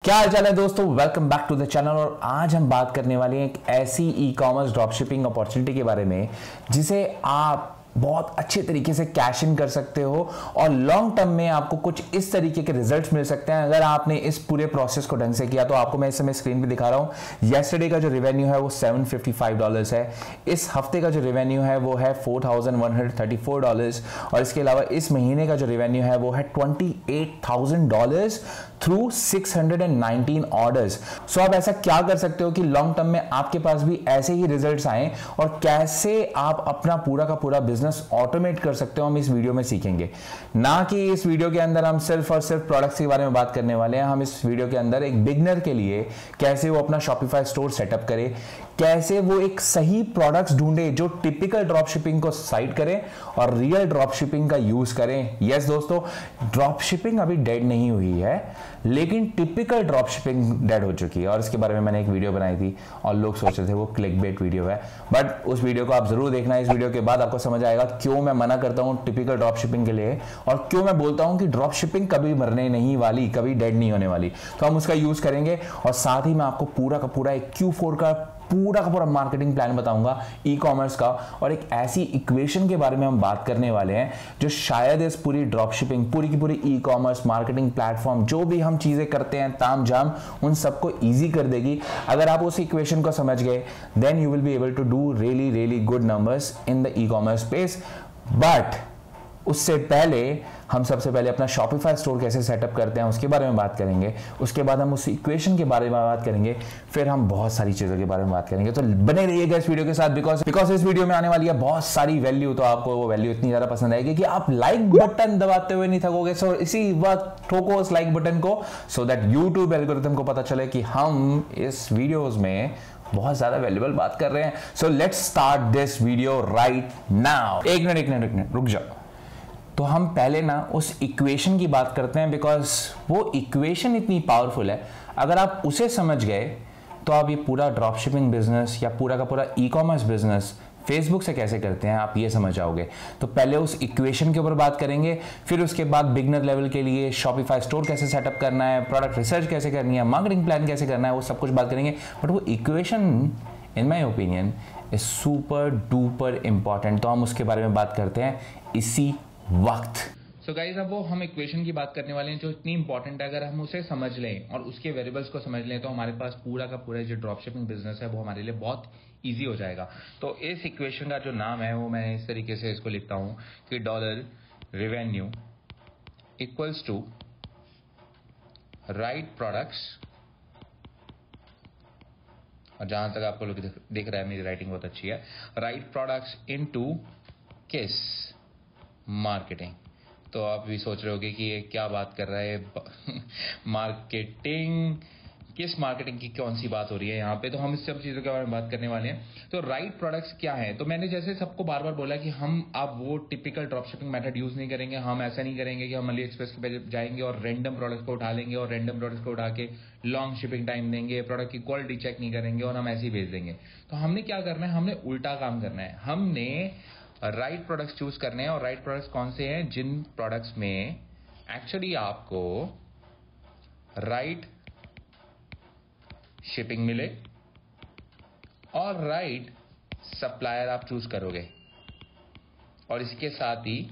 क्या हाल चाल है दोस्तों, welcome back to the channel. और आज हम बात करने वाले हैं एक ऐसी e commerce drop shipping opportunity के बारे में जिसे आप बहुत अच्छे तरीके से कैश इन कर सकते हो और लॉन्ग टर्म में आपको कुछ इस तरीके के रिजल्ट्स मिल सकते हैं अगर आपने इस पूरे प्रोसेस को ढंग से किया। तो आपको मैं इस समय स्क्रीन पे दिखा रहा हूं, येस्टरडे का जो रेवेन्यू है वो $755 है। इस हफ्ते का जो रेवेन्यू है वो है $4,134 और इसके अलावा इस महीने का जो रेवेन्यू है वो है $28,000 थ्रू 619 ऑर्डर्स। सो आप ऐसा क्या कर सकते हो कि लॉन्ग टर्म में आपके पास भी ऐसे ही रिजल्ट्स आए और कैसे आप अपना पूरा का पूरा बिजनेस ऑटोमेट कर सकते हो, हम इस वीडियो में सीखेंगे। ना कि इस वीडियो के अंदर हम सिर्फ और सिर्फ प्रोडक्ट्स के बारे में बात करने वाले हैं, हम इस वीडियो के अंदर एक बिगनर के लिए कैसे वो अपना शॉपिफाई स्टोर सेटअप करे, कैसे वो एक सही प्रोडक्ट्स ढूंढे जो टिपिकल ड्रॉप शिपिंग को साइड करें और रियल ड्रॉप शिपिंग का यूज करें। यस दोस्तों, ड्रॉप शिपिंग अभी डेड नहीं हुई है, लेकिन टिपिकल ड्रॉप शिपिंग डेड हो चुकी है। और इसके बारे में मैंने एक वीडियो बनाई थी और लोग सोच रहे थे वो क्लिकबेट वीडियो है, बट उस वीडियो को आप जरूर देखना। इस वीडियो के बाद आपको समझ आएगा क्यों मैं मना करता हूं टिपिकल ड्रॉप शिपिंग के लिए और क्यों मैं बोलता हूं कि ड्रॉप शिपिंग कभी मरने नहीं वाली, कभी डेड नहीं होने वाली। तो हम उसका यूज करेंगे और साथ ही मैं आपको पूरा का पूरा एक Q4 का पूरा मार्केटिंग प्लान बताऊंगा ई कॉमर्स का, और एक ऐसी इक्वेशन के बारे में हम बात करने वाले हैं जो शायद इस पूरी ड्रॉप शिपिंग, पूरी की पूरी ई कॉमर्स मार्केटिंग प्लेटफॉर्म, जो भी हम चीजें करते हैं ताम झाम, उन सबको इजी कर देगी। अगर आप उस इक्वेशन को समझ गए then you will be able to do really good numbers in the e commerce space. But उससे पहले हम सबसे पहले अपना शॉपिफाई स्टोर कैसे सेटअप करते हैं उसके बारे में बात करेंगे। उसके बाद हम उस इक्वेशन के बारे में बात करेंगे, फिर हम बहुत सारी चीजों के बारे में बात करेंगे। तो बने रहिएगा इस वीडियो के साथ बिकॉज इस वीडियो में आने वाली है बहुत सारी वैल्यू। तो आपको वो वैल्यू इतनी ज्यादा पसंद आएगी कि आप लाइक बटन दबाते हुए नहीं थकोगे। सो इसी वक्त ठोको उस लाइक बटन को सो दैट यूट्यूब एल्गोरिथम को पता चले कि हम इस वीडियोज में बहुत ज्यादा वैल्यूबल बात कर रहे हैं। So let's start this video right now. एक मिनट रुक जाओ। तो हम पहले ना उस इक्वेशन की बात करते हैं बिकॉज वो इक्वेशन इतनी पावरफुल है। अगर आप उसे समझ गए तो आप ये पूरा ड्रॉप शिपिंग बिजनेस या पूरा का पूरा ई कॉमर्स बिजनेस फेसबुक से कैसे करते हैं आप ये समझ जाओगे। तो पहले उस इक्वेशन के ऊपर बात करेंगे, फिर उसके बाद बिगनर लेवल के लिए शॉपिफाई स्टोर कैसे सेटअप करना है, प्रोडक्ट रिसर्च कैसे करनी है, मार्केटिंग प्लान कैसे करना है, वो सब कुछ बात करेंगे। बट वो equation in my opinion is super duper important, तो हम उसके बारे में बात करते हैं इसी वक्त। सो गाइज, अब वो हम इक्वेशन की बात करने वाले हैं जो इतनी इंपॉर्टेंट है। अगर हम उसे समझ लें और उसके वेरिएबल्स को समझ लें तो हमारे पास पूरा का पूरा जो ड्रॉप शिपिंग बिजनेस है वो हमारे लिए बहुत इजी हो जाएगा। तो इस इक्वेशन का जो नाम है वो मैं इस तरीके से इसको लिखता हूं कि dollar revenue equals to right products, और जहां तक आपको लोग दिख रहा है मेरी राइटिंग बहुत अच्छी है, राइट प्रोडक्ट्स इनटू किस मार्केटिंग। तो आप भी सोच रहे होगे कि ये क्या बात कर रहा है, मार्केटिंग, किस मार्केटिंग की कौन सी बात हो रही है यहाँ पे। तो हम इस सब चीजों के बारे में बात करने वाले हैं। तो राइट प्रोडक्ट्स क्या है, तो मैंने जैसे सबको बार बार बोला कि हम अब वो typical drop shipping method use नहीं करेंगे। हम ऐसा नहीं करेंगे कि हम अली एक्सप्रेस पे जाएंगे और रैंडम प्रोडक्ट्स को उठा लेंगे और रैंडम प्रोडक्ट्स को उठा के लॉन्ग शिपिंग टाइम देंगे, प्रोडक्ट की क्वालिटी चेक नहीं करेंगे और हम ऐसे ही भेज देंगे। तो हमने क्या करना है, हमने उल्टा काम करना है। हमने राइट प्रोडक्ट्स चूज करने हैं। और राइट प्रोडक्ट्स कौन से हैं, जिन प्रोडक्ट्स में एक्चुअली आपको राइट शिपिंग मिले और राइट सप्लायर आप चूज करोगे, और इसके साथ ही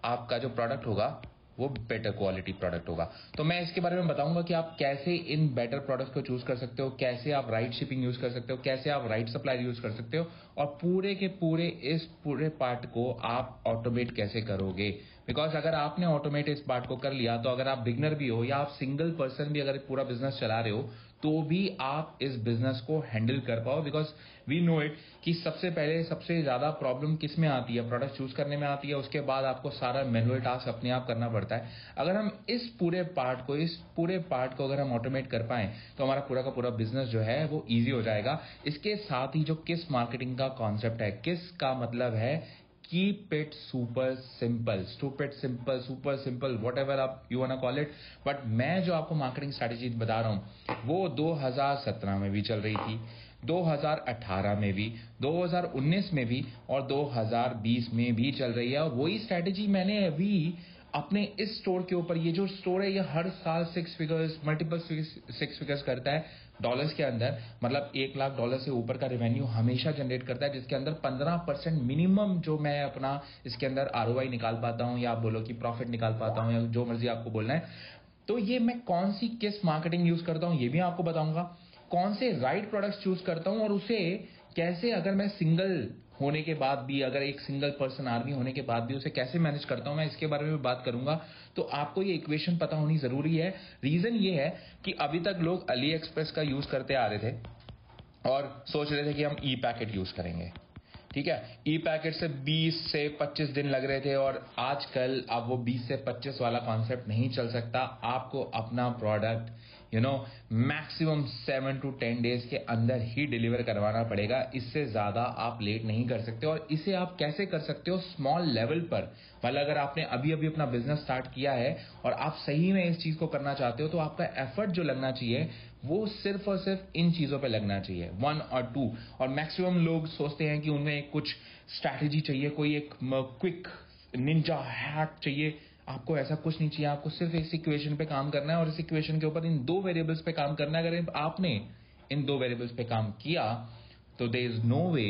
आपका जो प्रोडक्ट होगा वो बेटर क्वालिटी प्रोडक्ट होगा। तो मैं इसके बारे में बताऊंगा कि आप कैसे इन बेटर प्रोडक्ट्स को चूज कर सकते हो, कैसे आप राइट शिपिंग यूज कर सकते हो, कैसे आप राइट सप्लायर यूज कर सकते हो, और पूरे के पूरे इस पूरे पार्ट को आप ऑटोमेट कैसे करोगे। बिकॉज अगर आपने ऑटोमेट इस पार्ट को कर लिया तो अगर आप बिगनर भी हो या आप सिंगल पर्सन भी अगर पूरा बिजनेस चला रहे हो तो भी आप इस बिजनेस को हैंडल कर पाओ। बिकॉज वी नो इट कि सबसे पहले सबसे ज्यादा प्रॉब्लम किस में आती है, प्रोडक्ट चूज करने में आती है। उसके बाद आपको सारा मैनुअल टास्क अपने आप करना पड़ता है। अगर हम इस पूरे पार्ट को अगर हम ऑटोमेट कर पाए तो हमारा पूरा का पूरा बिजनेस जो है वो इजी हो जाएगा। इसके साथ ही जो किस मार्केटिंग का कॉन्सेप्ट है, किस का मतलब है keep it super simple, stupid simple, super simple, whatever आप you want to call it. But मैं जो आपको मार्केटिंग स्ट्रेटेजी बता रहा हूं वो 2017 में भी चल रही थी, 2018 में भी, 2019 में भी और 2020 में भी चल रही है। और वही स्ट्रेटेजी मैंने अभी अपने इस स्टोर के ऊपर, ये जो स्टोर है ये हर साल 6 फिगर्स, मल्टीपल 6 फिगर्स करता है डॉलर्स के अंदर, मतलब $1 लाख से ऊपर का रेवेन्यू हमेशा जनरेट करता है, जिसके अंदर 15% मिनिमम जो मैं अपना इसके अंदर ROI निकाल पाता हूं, या आप बोलो कि प्रॉफिट निकाल पाता हूं, या जो मर्जी आपको बोलना है। तो ये मैं कौन सी किस मार्केटिंग यूज करता हूं ये भी आपको बताऊंगा, कौन से राइट प्रोडक्ट्स चूज करता हूं, और उसे कैसे, अगर मैं सिंगल होने के बाद भी, अगर एक सिंगल पर्सन आर्मी होने के बाद भी उसे कैसे मैनेज करता हूं, मैं इसके बारे में बात करूंगा। तो आपको ये इक्वेशन पता होनी जरूरी है। रीजन ये है कि अभी तक लोग अली एक्सप्रेस का यूज करते आ रहे थे और सोच रहे थे कि हम ई पैकेट यूज करेंगे, ठीक है। ई पैकेट से 20 से 25 दिन लग रहे थे, और आजकल अब वो 20 से 25 वाला कॉन्सेप्ट नहीं चल सकता। आपको अपना प्रोडक्ट मैक्सिमम 7 to 10 डेज के अंदर ही डिलीवर करवाना पड़ेगा। इससे ज्यादा आप लेट नहीं कर सकते। और इसे आप कैसे कर सकते हो, स्मॉल लेवल पर, मतलब अगर आपने अभी अभी अपना बिजनेस स्टार्ट किया है और आप सही में इस चीज को करना चाहते हो, तो आपका एफर्ट जो लगना चाहिए वो सिर्फ और सिर्फ इन चीजों पे लगना चाहिए, 1 और 2। और मैक्सिमम लोग सोचते हैं कि उनमें कुछ स्ट्रैटेजी चाहिए, कोई एक क्विक निंजा हैक चाहिए। आपको ऐसा कुछ नहीं चाहिए। आपको सिर्फ इस इक्वेशन पे काम करना है और इस इक्वेशन के ऊपर इन 2 वेरिएबल्स पे काम करना है। अगर आपने इन 2 वेरिएबल्स पे काम किया तो देयर इज नो वे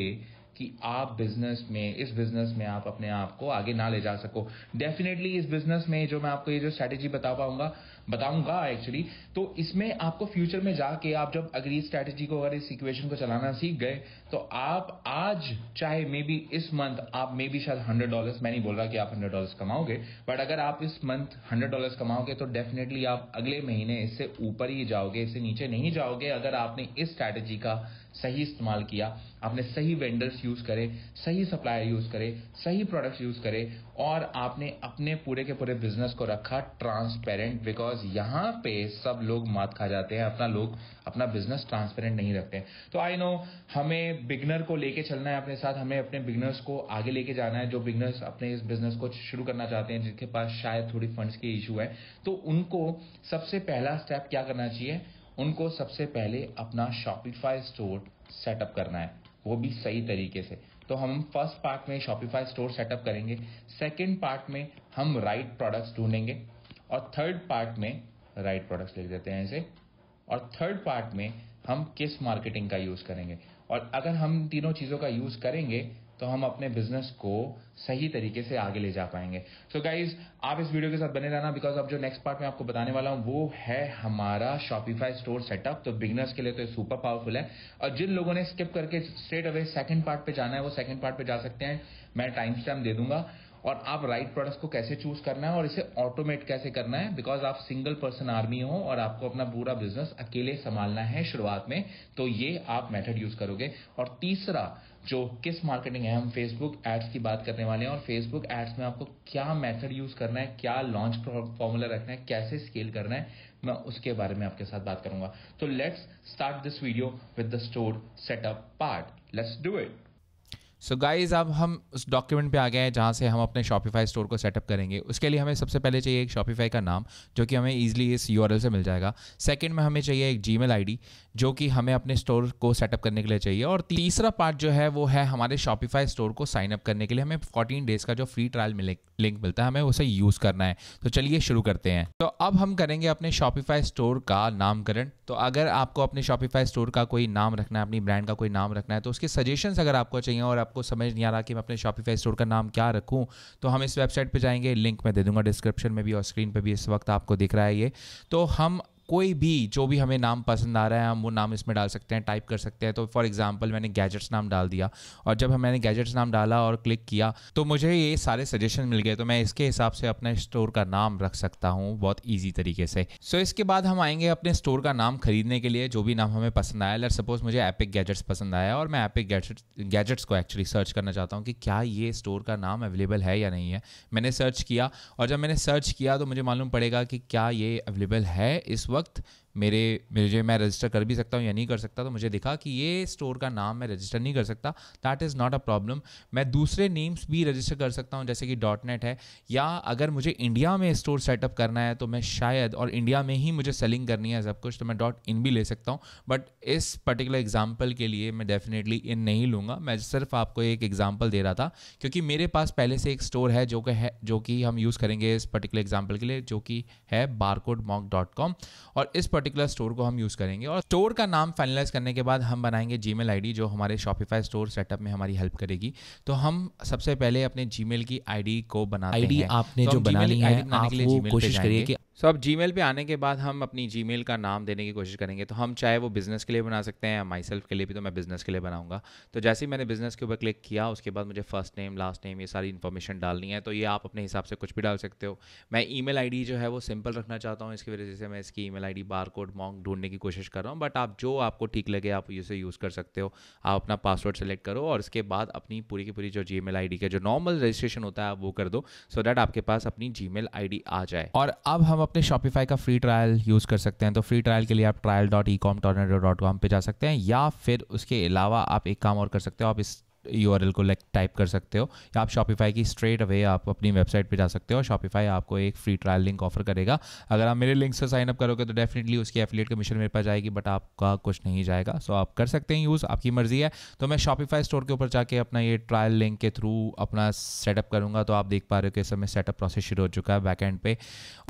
कि आप इस बिजनेस में आप अपने आप को आगे ना ले जा सको। डेफिनेटली इस बिजनेस में जो मैं आपको ये जो स्ट्रैटेजी बताऊंगा एक्चुअली, तो इसमें आपको फ्यूचर में जाके आप जब अगर इस स्ट्रैटेजी को, अगर इस इक्वेशन को चलाना सीख गए, तो आप आज चाहे मे बी इस मंथ आप मे बी शायद $100, मैं नहीं बोल रहा कि आप $100 कमाओगे, बट अगर आप इस मंथ $100 कमाओगे तो डेफिनेटली आप अगले महीने इससे ऊपर ही जाओगे, इससे नीचे नहीं जाओगे। अगर आपने इस स्ट्रैटेजी का सही इस्तेमाल किया, आपने सही वेंडर्स यूज करे, सही सप्लायर यूज करे, सही प्रोडक्ट्स यूज करे, और आपने अपने पूरे के पूरे बिजनेस को रखा ट्रांसपेरेंट। बिकॉज यहाँ पे सब लोग मात खा जाते हैं, अपना बिजनेस ट्रांसपेरेंट नहीं रखते। तो आई नो हमें बिगनर को लेके चलना है अपने साथ, हमें अपने बिगनर्स को आगे लेके जाना है। जो बिगनर्स अपने इस बिजनेस को शुरू करना चाहते हैं, जिनके पास शायद थोड़ी फंड्स के इशू है, तो उनको सबसे पहला स्टेप क्या करना चाहिए, उनको सबसे पहले अपना शॉपिफाई स्टोर सेटअप करना है, वो भी सही तरीके से। तो हम फर्स्ट पार्ट में शॉपिफाई स्टोर सेटअप करेंगे, सेकंड पार्ट में हम राइट प्रोडक्ट्स ढूंढेंगे, और थर्ड पार्ट में राइट प्रोडक्ट्स लिख देते हैं इसे, और थर्ड पार्ट में हम किस मार्केटिंग का यूज करेंगे। और अगर हम तीनों चीजों का यूज करेंगे तो हम अपने बिजनेस को सही तरीके से आगे ले जा पाएंगे। सो गाइज, आप इस वीडियो के साथ बने रहना, बिकॉज अब जो नेक्स्ट पार्ट में आपको बताने वाला हूं वो है हमारा शॉपिफाई स्टोर सेटअप। तो बिगिनर्स के लिए तो सुपर पावरफुल है, और जिन लोगों ने स्किप करके स्ट्रेट अवे सेकंड पार्ट पे जाना है वो सेकंड पार्ट पे जा सकते हैं, मैं टाइम स्टैम्प दे दूंगा। और आप राइट प्रोडक्ट्स को कैसे चूज करना है और इसे ऑटोमेट कैसे करना है, बिकॉज आप सिंगल पर्सन आर्मी हो और आपको अपना पूरा बिजनेस अकेले संभालना है शुरुआत में, तो ये आप मेथड यूज करोगे। और तीसरा जो किस मार्केटिंग है, हम फेसबुक एड्स की बात करने वाले हैं, और फेसबुक एड्स में आपको क्या मेथड यूज करना है, क्या लॉन्च फॉर्मूला रखना है, कैसे स्केल करना है, मैं उसके बारे में आपके साथ बात करूंगा। तो let's start this video with the store setup part. Let's do it. So guys, अब हम उस डॉक्यूमेंट पे आ गए हैं जहाँ से हम अपने शॉपिफाई स्टोर को सेटअप करेंगे। उसके लिए हमें सबसे पहले चाहिए एक शॉपिफाई का नाम, जो कि हमें ईजिली इस URL से मिल जाएगा। सेकंड में हमें चाहिए एक Gmail ID, जो कि हमें अपने स्टोर को सेटअप करने के लिए चाहिए। और तीसरा पार्ट जो है वो है हमारे शॉपिफाई स्टोर को साइन अप करने के लिए हमें 14 डेज का जो फ्री ट्रायल लिंक मिलता है, हमें उसे यूज़ करना है। तो चलिए शुरू करते हैं। तो अब हम करेंगे अपने शॉपिफाई स्टोर का नामकरण। तो अगर आपको अपने शॉपिफाई स्टोर का कोई नाम रखना है, अपनी ब्रांड का कोई नाम रखना है, तो उसके सजेशंस अगर आपको चाहिए और आपको समझ नहीं आ रहा कि मैं अपने शॉपिफाई स्टोर का नाम क्या रखूं, तो हम इस वेबसाइट पे जाएंगे, लिंक मैं दे दूंगा डिस्क्रिप्शन में भी और स्क्रीन पे भी इस वक्त आपको दिख रहा है ये। तो हम कोई भी जो भी हमें नाम पसंद आ रहा है हम वो नाम इसमें डाल सकते हैं, टाइप कर सकते हैं। तो फॉर एग्जांपल मैंने गैजेट्स नाम डाल दिया, और जब मैंने गैजेट्स नाम डाला और क्लिक किया तो मुझे ये सारे सजेशन मिल गए। तो मैं इसके हिसाब से अपने स्टोर का नाम रख सकता हूँ बहुत ईजी तरीके से। सो इसके बाद हम आएंगे अपने स्टोर का नाम खरीदने के लिए, जो भी नाम हमें पसंद आया। लेट्स सपोज मुझे एपिक गैजेट्स पसंद आया और मैं एपिक गैजेट्स को एक्चुअली सर्च करना चाहता हूँ कि क्या ये स्टोर का नाम अवेलेबल है या नहीं है। मैंने सर्च किया, और जब मैंने सर्च किया तो मुझे मालूम पड़ेगा कि क्या ये अवेलेबल है इस वक्त मुझे मैं रजिस्टर कर भी सकता हूँ या नहीं कर सकता, तो मुझे दिखा कि ये स्टोर का नाम मैं रजिस्टर नहीं कर सकता, that is not a problem. मैं दूसरे नेम्स भी रजिस्टर कर सकता हूँ, जैसे कि .net है, या अगर मुझे इंडिया में स्टोर सेटअप करना है तो मैं शायद, और इंडिया में ही मुझे सेलिंग करनी है सब कुछ, तो मैं .in भी ले सकता हूँ। बट इस पर्टिकुलर एग्जाम्पल के लिए मैं डेफिनेटली इन नहीं लूँगा। मैं सिर्फ आपको एक एग्जाम्पल दे रहा था क्योंकि मेरे पास पहले से एक स्टोर है जो कि हम यूज़ करेंगे इस पर्टिकुलर एग्जाम्पल के लिए, जो कि है barcodemonk.com, और इस पर्टिकुलर स्टोर को हम यूज़ करेंगे। और स्टोर का नाम फाइनलाइज करने के बाद हम बनाएंगे जीमेल आईडी जो हमारे शॉपिफाई स्टोर सेटअप में हमारी हेल्प करेगी। तो हम सबसे पहले अपने जीमेल की आईडी को बनाते हैं। आईडी आपने जो बनानी है आप वो कोशिश करिए कि अब जीमेल पे आने के बाद हम अपनी जीमेल का नाम देने की कोशिश करेंगे। तो हम चाहे वो बिज़नेस के लिए बना सकते हैं या माई सेल्फ के लिए भी, तो मैं बिज़नेस के लिए बनाऊंगा। तो जैसे ही मैंने बिज़नेस के ऊपर क्लिक किया, उसके बाद मुझे फर्स्ट नेम, लास्ट नेम, ये सारी इन्फॉर्मेशन डालनी है। तो ये आप अपने हिसाब से कुछ भी डाल सकते हो। मैं ईमेल आईडी जो है वो सिंपल रखना चाहता हूँ, इसकी वजह से मैं इसकी ईमेल आईडी barcodemonk ढूंढने की कोशिश कर रहा हूँ। बट आप जो आपको ठीक लगे आप इसे यूज़ कर सकते हो। आप अपना पासवर्ड सेलेक्ट करो और इसके बाद अपनी पूरी की पूरी जो जीमेल आईडी का जो नॉर्मल रजिस्ट्रेशन होता है आप वो कर दो, सो दैट आपके पास अपनी जीमेल आईडी आ जाए। और अब हम अपने शॉपिफाई का फ्री ट्रायल यूज़ कर सकते हैं। तो फ्री ट्रायल के लिए आप trial.ecomtornado.com पे जा सकते हैं, या फिर उसके अलावा आप एक काम और कर सकते हो, आप इस URL को टाइप कर सकते हो, या आप शॉपिफाई की स्ट्रेट अवे आप अपनी वेबसाइट पे जा सकते हो। शॉपिफाई आपको एक फ्री ट्रायल लिंक ऑफर करेगा। अगर आप मेरे लिंक से साइन अप करोगे तो डेफिनेटली उसकी एफिलिएट कमीशन मेरे पास जाएगी, बट आपका कुछ नहीं जाएगा। सो आप कर सकते हैं यूज़, आपकी मर्जी है। तो मैं शॉपिफाई स्टोर के ऊपर जाके अपना ये ट्रायल लिंक के थ्रू अपना सेटअप करूँगा। तो आप देख पा रहे हो कि इस समय सेटअप प्रोसेस शुरू हो चुका है बैक एंड पे।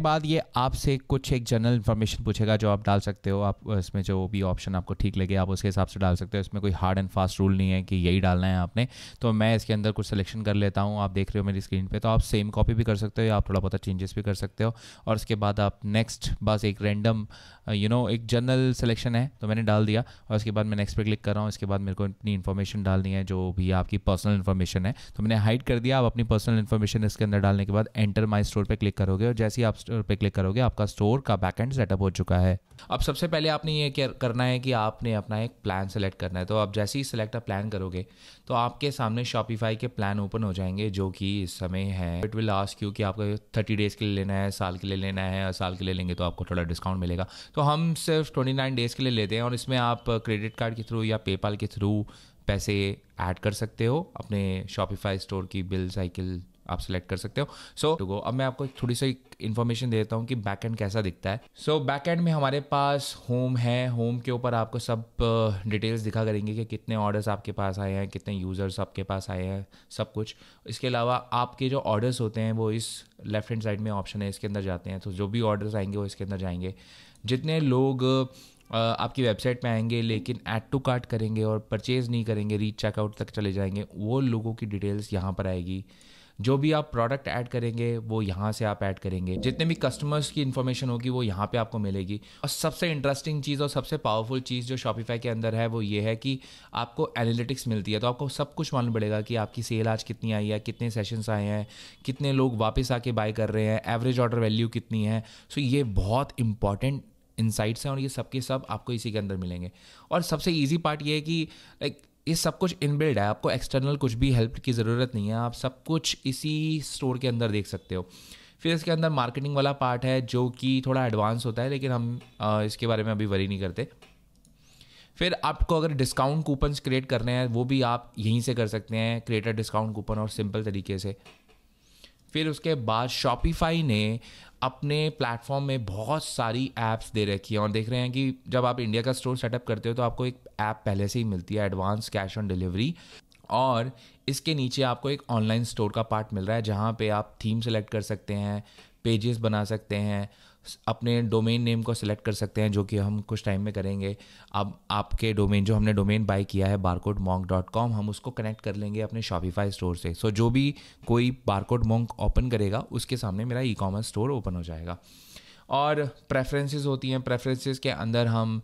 बाद ये आपसे कुछ एक जनरल इन्फॉर्मेशन पूछेगा जो आप डाल सकते हो। आप इसमें जो भी ऑप्शन आपको ठीक लगे आप उसके हिसाब से डाल सकते हो। इसमें कोई हार्ड एंड फास्ट रूल नहीं है कि यही डालना है आपने। तो मैं इसके अंदर कुछ सिलेक्शन कर लेता हूँ, आप देख रहे हो मेरी स्क्रीन पे। तो आप सेम कॉपी भी कर सकते हो या आप थोड़ा बहुत चेंजेस भी कर सकते हो। और उसके बाद आप नेक्स्ट, बस एक रैंडम एक जनरल सिलेक्शन है तो मैंने डाल दिया, और उसके बाद मैं नेक्स्ट पे क्लिक कर रहा हूँ। इसके बाद मेरे को अपनी इन्फॉर्मेशन डालनी है जो भी आपकी पर्सनल इन्फॉर्मेशन है, तो मैंने हाइड कर दिया। आप अपनी पर्सनल इन्फॉर्मेशन इसके अंदर डालने के बाद एंटर माई स्टोर पे क्लिक करोगे, और जैसे ही आप स्टोर पे क्लिक करोगे आपका स्टोर का बैकएंड सेटअप हो चुका है। अब सबसे पहले आपने ये करना है कि आपने अपना एक प्लान सेलेक्ट करना है। तो आप जैसे ही सिलेक्ट अ प्लान करोगे तो आपके सामने शॉपिफाई के प्लान ओपन हो जाएंगे जो कि इस समय है। इट विल आस्क यू कि आपको 30 डेज़ के लिए लेना है, साल के लिए लेना है, और साल के लिए लेंगे तो आपको थोड़ा डिस्काउंट मिलेगा। तो हम सिर्फ 29 डेज़ के लिए लेते हैं, और इसमें आप क्रेडिट कार्ड के थ्रू या पेपाल के थ्रू पैसे ऐड कर सकते हो। अपने शॉपिफाई स्टोर की बिल साइकिल आप सेलेक्ट कर सकते हो। सो टू गो, अब मैं आपको थोड़ी सी इन्फॉर्मेशन देता हूँ कि बैकएंड कैसा दिखता है। सो बैकएंड में हमारे पास होम है। होम के ऊपर आपको सब डिटेल्स दिखा करेंगे कि कितने ऑर्डर्स आपके पास आए हैं, कितने यूज़र्स आपके पास आए हैं, सब कुछ। इसके अलावा आपके जो ऑर्डर्स होते हैं वो इस लेफ्ट हैंड साइड में ऑप्शन है, इसके अंदर जाते हैं। तो जो भी ऑर्डर्स आएंगे वो इसके अंदर जाएंगे। जितने लोग आपकी वेबसाइट में आएंगे लेकिन ऐड टू कार्ट करेंगे और परचेज़ नहीं करेंगे, रीच चेकआउट तक चले जाएंगे, वो लोगों की डिटेल्स यहाँ पर आएगी। जो भी आप प्रोडक्ट ऐड करेंगे वो यहाँ से आप ऐड करेंगे। जितने भी कस्टमर्स की इन्फॉर्मेशन होगी वो यहाँ पे आपको मिलेगी। और सबसे इंटरेस्टिंग चीज़ और सबसे पावरफुल चीज़ जो शॉपिफाई के अंदर है वो ये है कि आपको एनालिटिक्स मिलती है। तो आपको सब कुछ मालूम पड़ेगा कि आपकी सेल आज कितनी आई है, कितने सेशंस आए हैं, कितने लोग वापस आके बाय कर रहे हैं, एवरेज ऑर्डर वैल्यू कितनी है। सो ये बहुत इंपॉर्टेंट इनसाइट्स हैं और ये सब के सब आपको इसी के अंदर मिलेंगे। और सबसे ईजी पार्ट ये है कि ये सब कुछ इनबिल्ड है, आपको एक्सटर्नल कुछ भी हेल्प की ज़रूरत नहीं है। आप सब कुछ इसी स्टोर के अंदर देख सकते हो। फिर इसके अंदर मार्केटिंग वाला पार्ट है जो कि थोड़ा एडवांस होता है, लेकिन हम इसके बारे में अभी वरी नहीं करते। फिर आपको अगर डिस्काउंट कूपन्स क्रिएट करने हैं वो भी आप यहीं से कर सकते हैं, क्रिएट अ डिस्काउंट कूपन, और सिंपल तरीके से। फिर उसके बाद शॉपिफाई ने अपने प्लेटफॉर्म में बहुत सारी ऐप्स दे रखी है, और देख रहे हैं कि जब आप इंडिया का स्टोर सेटअप करते हो तो आपको एक ऐप पहले से ही मिलती है, एडवांस कैश ऑन डिलीवरी। और इसके नीचे आपको एक ऑनलाइन स्टोर का पार्ट मिल रहा है जहाँ पे आप थीम सेलेक्ट कर सकते हैं, पेजेस बना सकते हैं, अपने डोमेन नेम को सिलेक्ट कर सकते हैं, जो कि हम कुछ टाइम में करेंगे। अब आपके डोमेन, जो हमने डोमेन बाय किया है barcodemonk.com, हम उसको कनेक्ट कर लेंगे अपने शॉपिफाई स्टोर से। सो जो भी कोई barcodemonk ओपन करेगा उसके सामने मेरा ई कॉमर्स स्टोर ओपन हो जाएगा। और प्रेफरेंसेस होती हैं, प्रेफरेंसेस के अंदर हम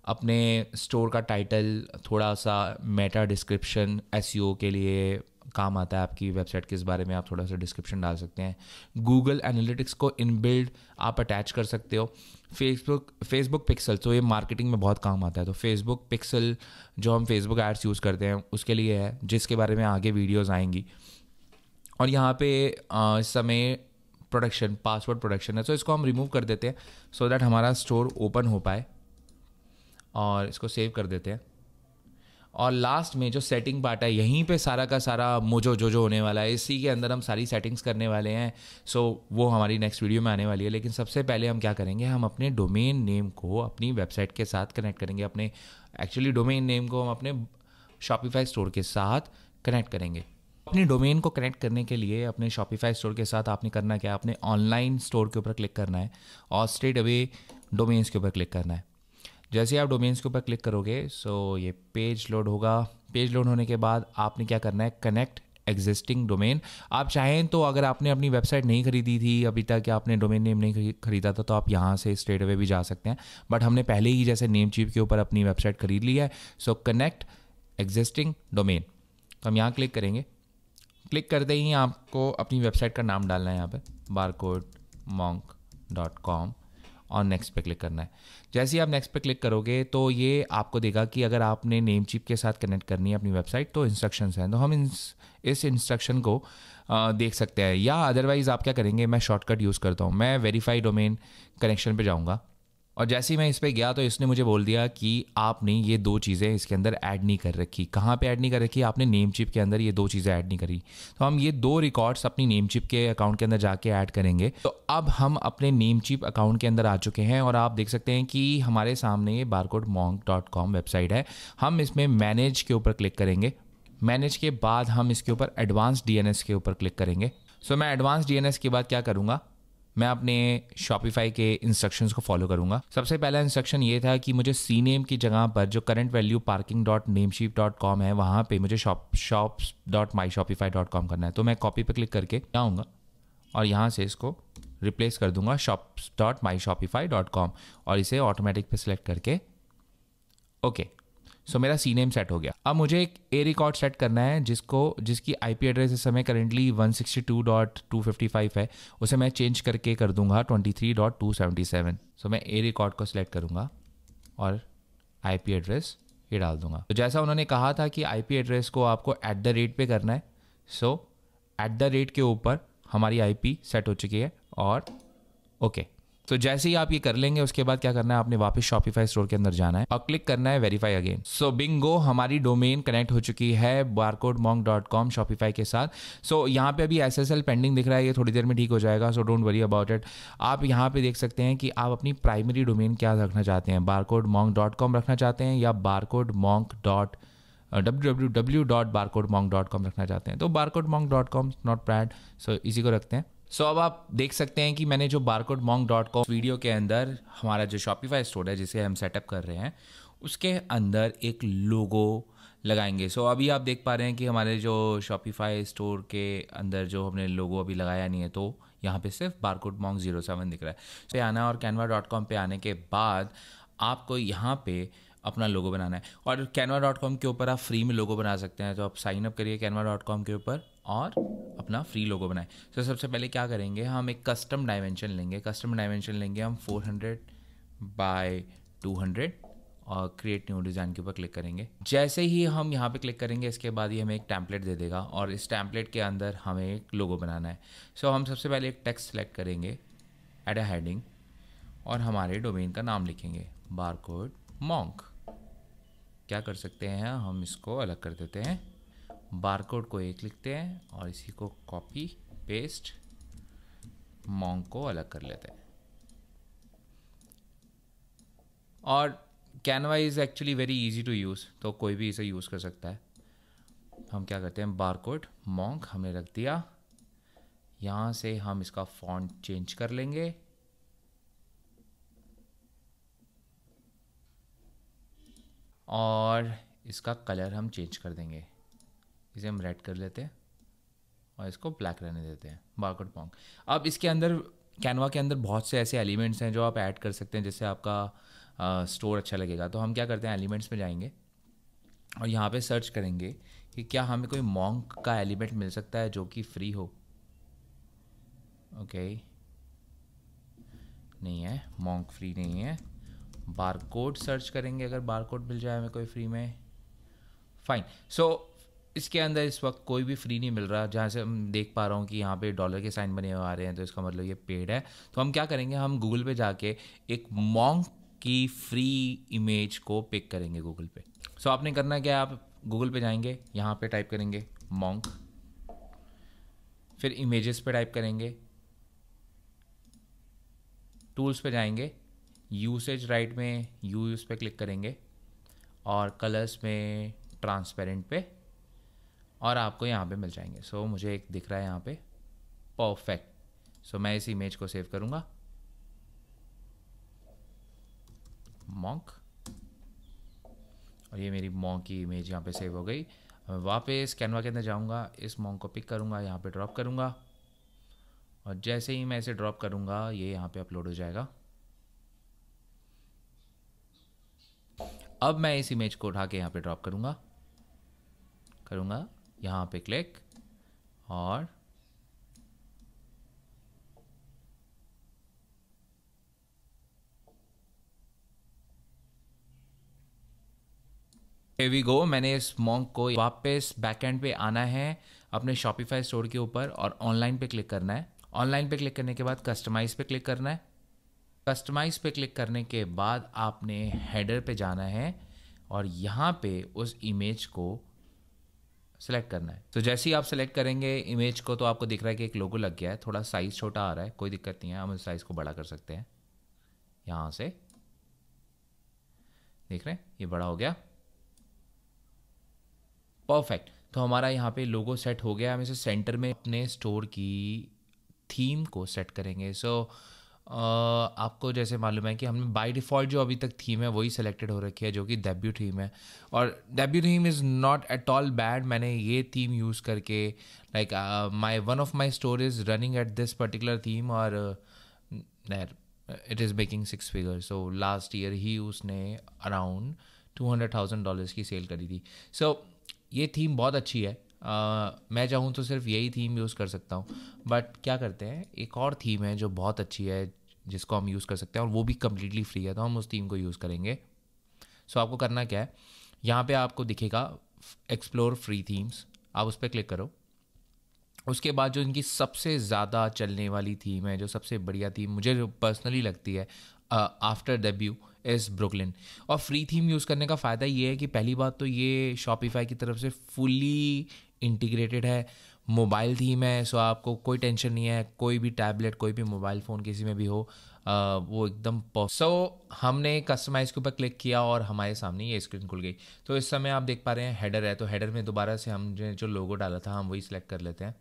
अपने स्टोर का टाइटल, थोड़ा सा मेटा डिस्क्रिप्शन, SEO के लिए काम आता है, आपकी वेबसाइट के इस बारे में आप थोड़ा सा डिस्क्रिप्शन डाल सकते हैं। गूगल एनालिटिक्स को इनबिल्ड आप अटैच कर सकते हो। फेसबुक पिक्सल, तो ये मार्केटिंग में बहुत काम आता है। तो फेसबुक पिक्सल जो हम फेसबुक एड्स यूज़ करते हैं उसके लिए है, जिसके बारे में आगे वीडियोज़ आएंगी। और यहाँ पे इस समय प्रोटेक्शन, पासवर्ड प्रोटेक्शन है, तो इसको हम रिमूव कर देते हैं सो दैट हमारा स्टोर ओपन हो पाए, और इसको सेव कर देते हैं। और लास्ट में जो सेटिंग पार्ट है, यहीं पे सारा का सारा मोजो जो होने वाला है, इसी के अंदर हम सारी सेटिंग्स करने वाले हैं। सो वो हमारी नेक्स्ट वीडियो में आने वाली है। लेकिन सबसे पहले हम क्या करेंगे, हम अपने डोमेन नेम को अपनी वेबसाइट के साथ कनेक्ट करेंगे। अपने एक्चुअली डोमेन नेम को हम अपने शॉपिफाई स्टोर के साथ कनेक्ट करेंगे। अपनी डोमेन को कनेक्ट करने के लिए अपने शॉपिफाई स्टोर के साथ आपने करना क्या है, अपने ऑनलाइन स्टोर के ऊपर क्लिक करना है और स्ट्रेट अवे डोमेन्स के ऊपर क्लिक करना है। जैसे आप डोमेन्स के ऊपर क्लिक करोगे सो ये पेज लोड होगा। पेज लोड होने के बाद आपने क्या करना है, कनेक्ट एग्जिस्टिंग डोमेन। आप चाहें तो अगर आपने अपनी वेबसाइट नहीं खरीदी थी अभी तक, या आपने डोमेन नेम नहीं खरीदा था, तो आप यहाँ से स्ट्रेट अवे भी जा सकते हैं। बट हमने पहले ही जैसे नेमचीप के ऊपर अपनी वेबसाइट खरीद ली है, सो कनेक्ट एग्जिस्टिंग डोमेन, तो हम यहाँ क्लिक करेंगे। क्लिक करते ही आपको अपनी वेबसाइट का नाम डालना है यहाँ पे barcodemonk.com और नेक्स्ट पे क्लिक करना है। जैसे ही आप नेक्स्ट पे क्लिक करोगे तो ये आपको देगा कि अगर आपने नेमचीप के साथ कनेक्ट करनी है अपनी वेबसाइट तो इंस्ट्रक्शंस हैं। तो हम इस इंस्ट्रक्शन को देख सकते हैं, या अदरवाइज़ आप क्या करेंगे, मैं शॉर्टकट यूज़ करता हूँ। मैं वेरीफाई डोमेन कनेक्शन पे जाऊँगा और जैसे ही मैं इस पर गया तो इसने मुझे बोल दिया कि आपने ये दो चीज़ें इसके अंदर ऐड नहीं कर रखी। कहाँ पे ऐड नहीं कर रखी, आपने नेमचीप के अंदर ये दो चीज़ें ऐड नहीं करी। तो हम ये दो रिकॉर्ड्स अपनी नेमचीप के अकाउंट के अंदर जाके ऐड करेंगे। तो अब हम अपने नेमचीप अकाउंट के अंदर आ चुके हैं और आप देख सकते हैं कि हमारे सामने ये barcodemonk.com वेबसाइट है। हम इसमें मैनेज के ऊपर क्लिक करेंगे। मैनेज के बाद हम इसके ऊपर एडवांस DNS के ऊपर क्लिक करेंगे। सो मैं एडवांस DNS के बाद क्या करूँगा, मैं अपने शॉपिफाई के इंस्ट्रक्शंस को फॉलो करूंगा। सबसे पहला इंस्ट्रक्शन ये था कि मुझे सी नेम की जगह पर जो करंट वैल्यू parking.namecheap.com है वहाँ पे मुझे shops.myshopify.com करना है। तो मैं कॉपी पे क्लिक करके जाऊँगा और यहाँ से इसको रिप्लेस कर दूंगा shops.myshopify.com और इसे ऑटोमेटिक पे सिलेक्ट करके ओके। सो मेरा सी नेम सेट हो गया। अब मुझे एक ए रिकॉर्ड सेट करना है जिसकी IP एड्रेस इस समय करेंटली 162.255 है, उसे मैं चेंज करके कर दूंगा 23.277। सो मैं ए रिकॉर्ड को सिलेक्ट करूंगा और IP एड्रेस ये डाल दूंगा। तो जैसा उन्होंने कहा था कि IP एड्रेस को आपको @ पे करना है, सो @ के ऊपर हमारी IP सेट हो चुकी है और ओके। तो जैसे ही आप ये कर लेंगे उसके बाद क्या करना है, आपने वापस शॉपिफाई स्टोर के अंदर जाना है और क्लिक करना है वेरीफाई अगेन। सो बिंगो, हमारी डोमेन कनेक्ट हो चुकी है barcodemonk.com शॉपिफाई के साथ। सो यहाँ पे अभी SSL पेंडिंग दिख रहा है, ये थोड़ी देर में ठीक हो जाएगा, so don't worry about it. आप यहाँ पे देख सकते हैं कि आप अपनी प्राइमरी डोमेन क्या रखना चाहते हैं, barcodemonk.com रखना चाहते हैं या www.barcodemonk.com रखना चाहते हैं। तो barcodemonk.com नॉट बैड, सो इसी को रखते हैं। सो अब आप देख सकते हैं कि मैंने जो barcodemonk.com वीडियो के अंदर हमारा जो शॉपिफाई स्टोर है जिसे हम सेटअप कर रहे हैं उसके अंदर एक लोगो लगाएंगे। सो अभी आप देख पा रहे हैं कि हमारे जो शॉपिफाई स्टोर के अंदर जो हमने लोगो अभी लगाया नहीं है, तो यहाँ पे सिर्फ barcodemonk07 दिख रहा है। तो आना और canva.com पे आने के बाद आपको यहाँ पे अपना लोगो बनाना है और canva.com के ऊपर आप फ्री में लोगो बना सकते हैं। तो आप साइन अप करिए canva.com के ऊपर और अपना फ्री लोगो बनाएं। तो सबसे पहले क्या करेंगे, हम एक कस्टम डायमेंशन लेंगे हम 400 बाय 200 और क्रिएट न्यू डिज़ाइन के ऊपर क्लिक करेंगे। जैसे ही हम यहाँ पे क्लिक करेंगे इसके बाद ही हमें एक टेम्पलेट दे देगा और इस टेम्पलेट के अंदर हमें एक लोगो बनाना है। सो हम सबसे पहले एक टेक्स्ट सेलेक्ट करेंगे, ऐड अ हेडिंग और हमारे डोमेन का नाम लिखेंगे barcodemonk। क्या कर सकते हैं, हम इसको अलग कर देते हैं, बारकोड को एक लिखते हैं और इसी को कॉपी पेस्ट, मॉन्क को अलग कर लेते हैं। और Canva is actually very easy to use, तो कोई भी इसे यूज़ कर सकता है। हम क्या करते हैं, barcodemonk हमने रख दिया, यहाँ से हम इसका फॉन्ट चेंज कर लेंगे और इसका कलर हम चेंज कर देंगे, इसे हम रेड कर लेते हैं और इसको ब्लैक रहने देते हैं, barcodemonk। अब इसके अंदर कैनवा के अंदर बहुत से ऐसे एलिमेंट्स हैं जो आप ऐड कर सकते हैं जिससे आपका स्टोर अच्छा लगेगा। तो हम क्या करते हैं, एलिमेंट्स में जाएंगे और यहाँ पे सर्च करेंगे कि क्या हमें कोई monk का एलिमेंट मिल सकता है जो कि फ्री हो। ओके, नहीं है, monk फ्री नहीं है। बारकोड सर्च करेंगे, अगर बारकोड मिल जाए हमें कोई फ्री में, फाइन। सो इसके अंदर इस वक्त कोई भी फ्री नहीं मिल रहा, जहाँ से हम देख पा रहा हूँ कि यहाँ पे डॉलर के साइन बने हुए आ रहे हैं, तो इसका मतलब ये पेड है। तो हम क्या करेंगे, हम गूगल पे जाके एक मॉन्क की फ्री इमेज को पिक करेंगे गूगल पे। सो आपने करना क्या है, आप गूगल पे जाएंगे, यहाँ पे टाइप करेंगे मॉन्क, फिर इमेजेस पे टाइप करेंगे, टूल्स पे जाएंगे, यूसेज राइट में यूज पे क्लिक करेंगे और कलर्स में ट्रांसपेरेंट पे, और आपको यहाँ पे मिल जाएंगे। सो मुझे एक दिख रहा है यहाँ पे परफेक्ट। सो मैं इस इमेज को सेव करूँगा, मॉन्क, और ये मेरी मॉन्क की इमेज यहाँ पे सेव हो गई। मैं वापस कैनवा के अंदर जाऊँगा, इस मॉन्क को पिक करूँगा, यहाँ पे ड्रॉप करूँगा, और जैसे ही मैं इसे ड्रॉप करूँगा ये यहाँ पे अपलोड हो जाएगा। अब मैं इस इमेज को उठा के यहाँ पे ड्रॉप करूँगा यहाँ पे क्लिक, और here we go। मैंने इस मॉन्क को वापस बैकएंड पे आना है अपने शॉपिफाई स्टोर के ऊपर, और ऑनलाइन पे क्लिक करना है। ऑनलाइन पे क्लिक करने के बाद कस्टमाइज पे क्लिक करना है। कस्टमाइज पे क्लिक करने के बाद आपने हेडर पे जाना है और यहाँ पे उस इमेज को सेलेक्ट करना है। तो जैसे ही आप सेलेक्ट करेंगे इमेज को, तो आपको दिख रहा है कि एक लोगो लग गया है। थोड़ा साइज़ छोटा आ रहा है, कोई दिक्कत नहीं है, हम इस साइज़ को बड़ा कर सकते हैं। यहाँ से देख रहे हैं, ये बड़ा हो गया, परफेक्ट। तो हमारा यहाँ पे लोगो सेट हो गया। हम इसे सेंटर में अपने स्टोर की थीम को सेट करेंगे। सो आपको जैसे मालूम है कि हमने बाय डिफ़ॉल्ट जो अभी तक थीम है वही सेलेक्टेड हो रखी है, जो कि डेब्यू थीम है, और debut theme is not at all bad. मैंने ये थीम यूज़ करके like one of my store is running at this particular theme, और it is making 6 figure. So last year ही उसने अराउंड $200,000 की सेल करी थी। सो ये थीम बहुत अच्छी है। मैं चाहूँ तो सिर्फ यही थीम यूज़ कर सकता हूँ, बट क्या करते हैं, एक और थीम है जो बहुत अच्छी है जिसको हम यूज़ कर सकते हैं, और वो भी कम्प्लीटली फ्री है, तो हम उस थीम को यूज़ करेंगे। सो आपको करना क्या है, यहाँ पे आपको दिखेगा एक्सप्लोर फ्री थीम्स, आप उस पर क्लिक करो। उसके बाद जो इनकी सबसे ज़्यादा चलने वाली थीम है, जो सबसे बढ़िया थीम मुझे जो पर्सनली लगती है आफ्टर डेब्यू, इज़ ब्रुकलिन। और फ्री थीम यूज़ करने का फ़ायदा ये है कि पहली बात तो ये शॉपिफाई की तरफ से फुली इंटीग्रेटेड है, मोबाइल थीम है। सो आपको कोई टेंशन नहीं है, कोई भी टैबलेट, कोई भी मोबाइल फ़ोन किसी में भी हो, वो एकदम सो हमने कस्टमाइज़ के ऊपर क्लिक किया और हमारे सामने ये स्क्रीन खुल गई। तो इस समय आप देख पा रहे हैं हेडर है, तो हेडर में दोबारा से हमने जो लोगो डाला था हम वही सिलेक्ट कर लेते हैं।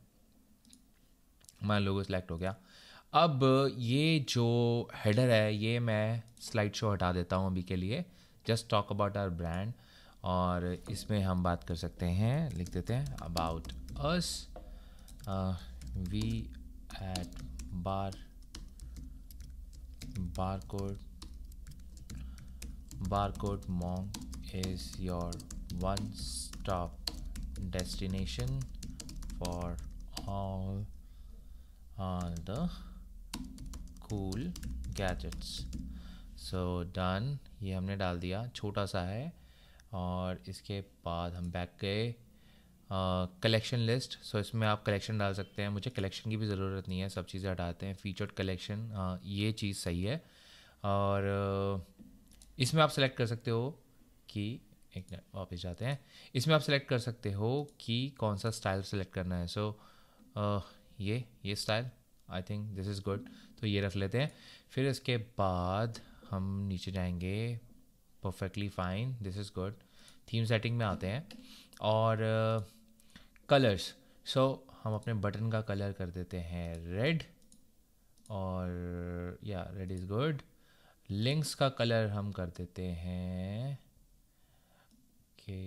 हमारा लोगो सिलेक्ट हो गया। अब ये जो हेडर है ये मैं स्लाइड शो हटा देता हूँ अभी के लिए, just talk about our brand, और इसमें हम बात कर सकते हैं, लिख देते हैं about us, we at barcode monk is your one stop destination for all the cool gadgets। So done, ये हमने डाल दिया, छोटा सा है। और इसके बाद हम बैक गए कलेक्शन लिस्ट। सो इसमें आप कलेक्शन डाल सकते हैं, मुझे कलेक्शन की भी ज़रूरत नहीं है, सब चीज़ें हटाते हैं। फीचर्ड कलेक्शन, ये चीज़ सही है। और इसमें आप सेलेक्ट कर सकते हो कि, एक मिनट वापस जाते हैं, इसमें आप सेलेक्ट कर सकते हो कि कौन सा स्टाइल सेलेक्ट करना है। सो ये style, I think this is good, तो ये रख लेते हैं। फिर इसके बाद हम नीचे जाएंगे, perfectly fine, this is good. Theme setting में आते हैं और कलर्स। सो हम अपने बटन का कलर कर देते हैं रेड, और या रेड इज़ गुड। लिंक्स का कलर हम कर देते हैं कि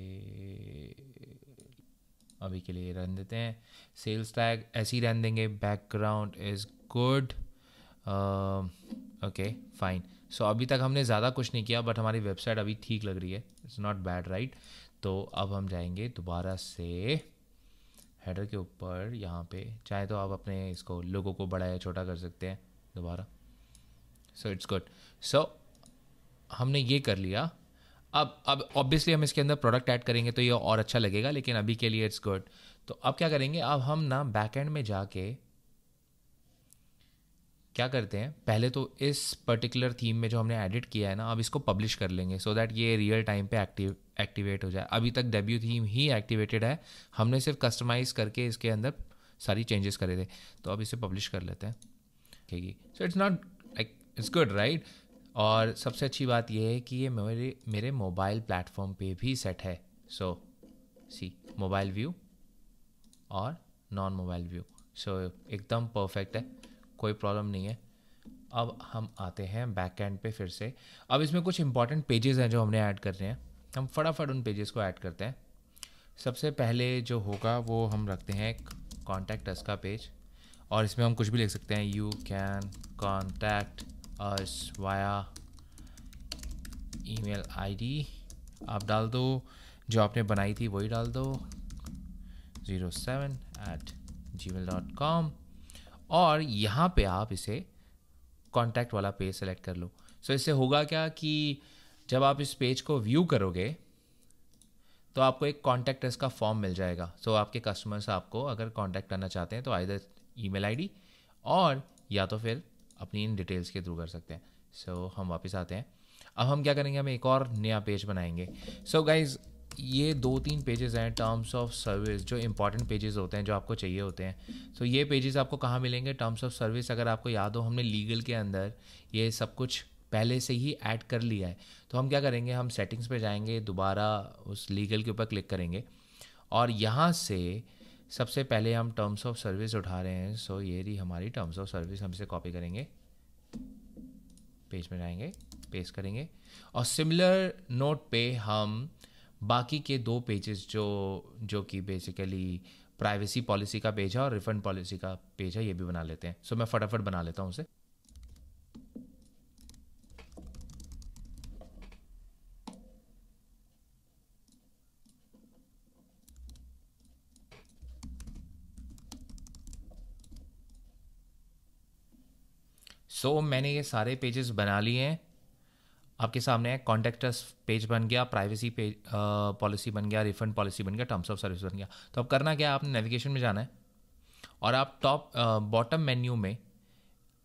अभी के लिए रहने देते हैं। सेल्स टैग ऐसे ही रहने देंगे। Background is good, okay fine. So अभी तक हमने ज़्यादा कुछ नहीं किया, बट हमारी वेबसाइट अभी ठीक लग रही है, इट्स नॉट बैड राइट। तो अब हम जाएंगे दोबारा से हेडर के ऊपर, यहाँ पे चाहे तो आप अपने इसको लोगों को बड़ा या छोटा कर सकते हैं दोबारा। So it's good. सो हमने ये कर लिया। अब ऑब्वियसली हम इसके अंदर प्रोडक्ट ऐड करेंगे तो ये और अच्छा लगेगा, लेकिन अभी के लिए इट्स गुड। तो अब क्या करेंगे, अब हम ना बैक एंड में जाके क्या करते हैं, पहले तो इस पर्टिकुलर थीम में जो हमने एडिट किया है ना, अब इसको पब्लिश कर लेंगे सो दैट ये रियल टाइम पे एक्टिवेट हो जाए। अभी तक डेब्यू थीम ही एक्टिवेटेड है, हमने सिर्फ कस्टमाइज़ करके इसके अंदर सारी चेंजेस करे थे। तो अब इसे पब्लिश कर लेते हैं, ठीक है। So it's not like, it's good right. और सबसे अच्छी बात यह है कि ये मेरे मोबाइल प्लेटफॉर्म पे भी सेट है। सो सी मोबाइल व्यू और नॉन मोबाइल व्यू, सो एकदम परफेक्ट है, कोई प्रॉब्लम नहीं है। अब हम आते हैं बैक एंड पे फिर से। अब इसमें कुछ इंपॉर्टेंट पेजेस हैं जो हमने ऐड करने हैं, हम फटाफट उन पेजेस को ऐड करते हैं। सबसे पहले जो होगा वो हम रखते हैं कॉन्टैक्ट अस का पेज, और इसमें हम कुछ भी लिख सकते हैं, you can contact us via email ID. आप डाल दो जो आपने बनाई थी वही डाल दो, 07@gmail.com, और यहाँ पे आप इसे कॉन्टैक्ट वाला पेज सेलेक्ट कर लो। सो इससे होगा क्या कि जब आप इस पेज को व्यू करोगे तो आपको एक कॉन्टैक्ट अस का फॉर्म मिल जाएगा। सो आपके कस्टमर्स आपको अगर कॉन्टैक्ट करना चाहते हैं तो आइदर ईमेल आईडी और या तो फिर अपनी इन डिटेल्स के थ्रू कर सकते हैं। सो हम वापस आते हैं। अब हम क्या करेंगे, हम एक और नया पेज बनाएंगे। सो गाइज ये 2-3 पेजेस हैं टर्म्स ऑफ सर्विस, जो इंपॉर्टेंट पेजेस होते हैं जो आपको चाहिए होते हैं। सो ये पेजेस आपको कहाँ मिलेंगे, टर्म्स ऑफ सर्विस। अगर आपको याद हो हमने लीगल के अंदर ये सब कुछ पहले से ही ऐड कर लिया है। तो हम क्या करेंगे, हम सेटिंग्स पे जाएंगे, दोबारा उस लीगल के ऊपर क्लिक करेंगे और यहाँ से सबसे पहले हम टर्म्स ऑफ सर्विस उठा रहे हैं। सो ये रही हमारी टर्म्स ऑफ सर्विस, हम इसे कॉपी करेंगे, पेज में जाएंगे, पेस्ट करेंगे, और सिमिलर नोट पे हम बाकी के 2 पेजेस जो कि बेसिकली प्राइवेसी पॉलिसी का पेज है और रिफंड पॉलिसी का पेज है, ये भी बना लेते हैं। सो मैं फटाफट बना लेता हूँ उसे। सो मैंने ये सारे पेजेस बना लिए हैं, आपके सामने है। कॉन्टैक्ट अस पेज बन गया, प्राइवेसी पेज पॉलिसी बन गया, रिफंड पॉलिसी बन गया, टर्म्स ऑफ सर्विस बन गया। तो अब करना क्या है, आपने नेविगेशन में जाना है और आप बॉटम मेन्यू में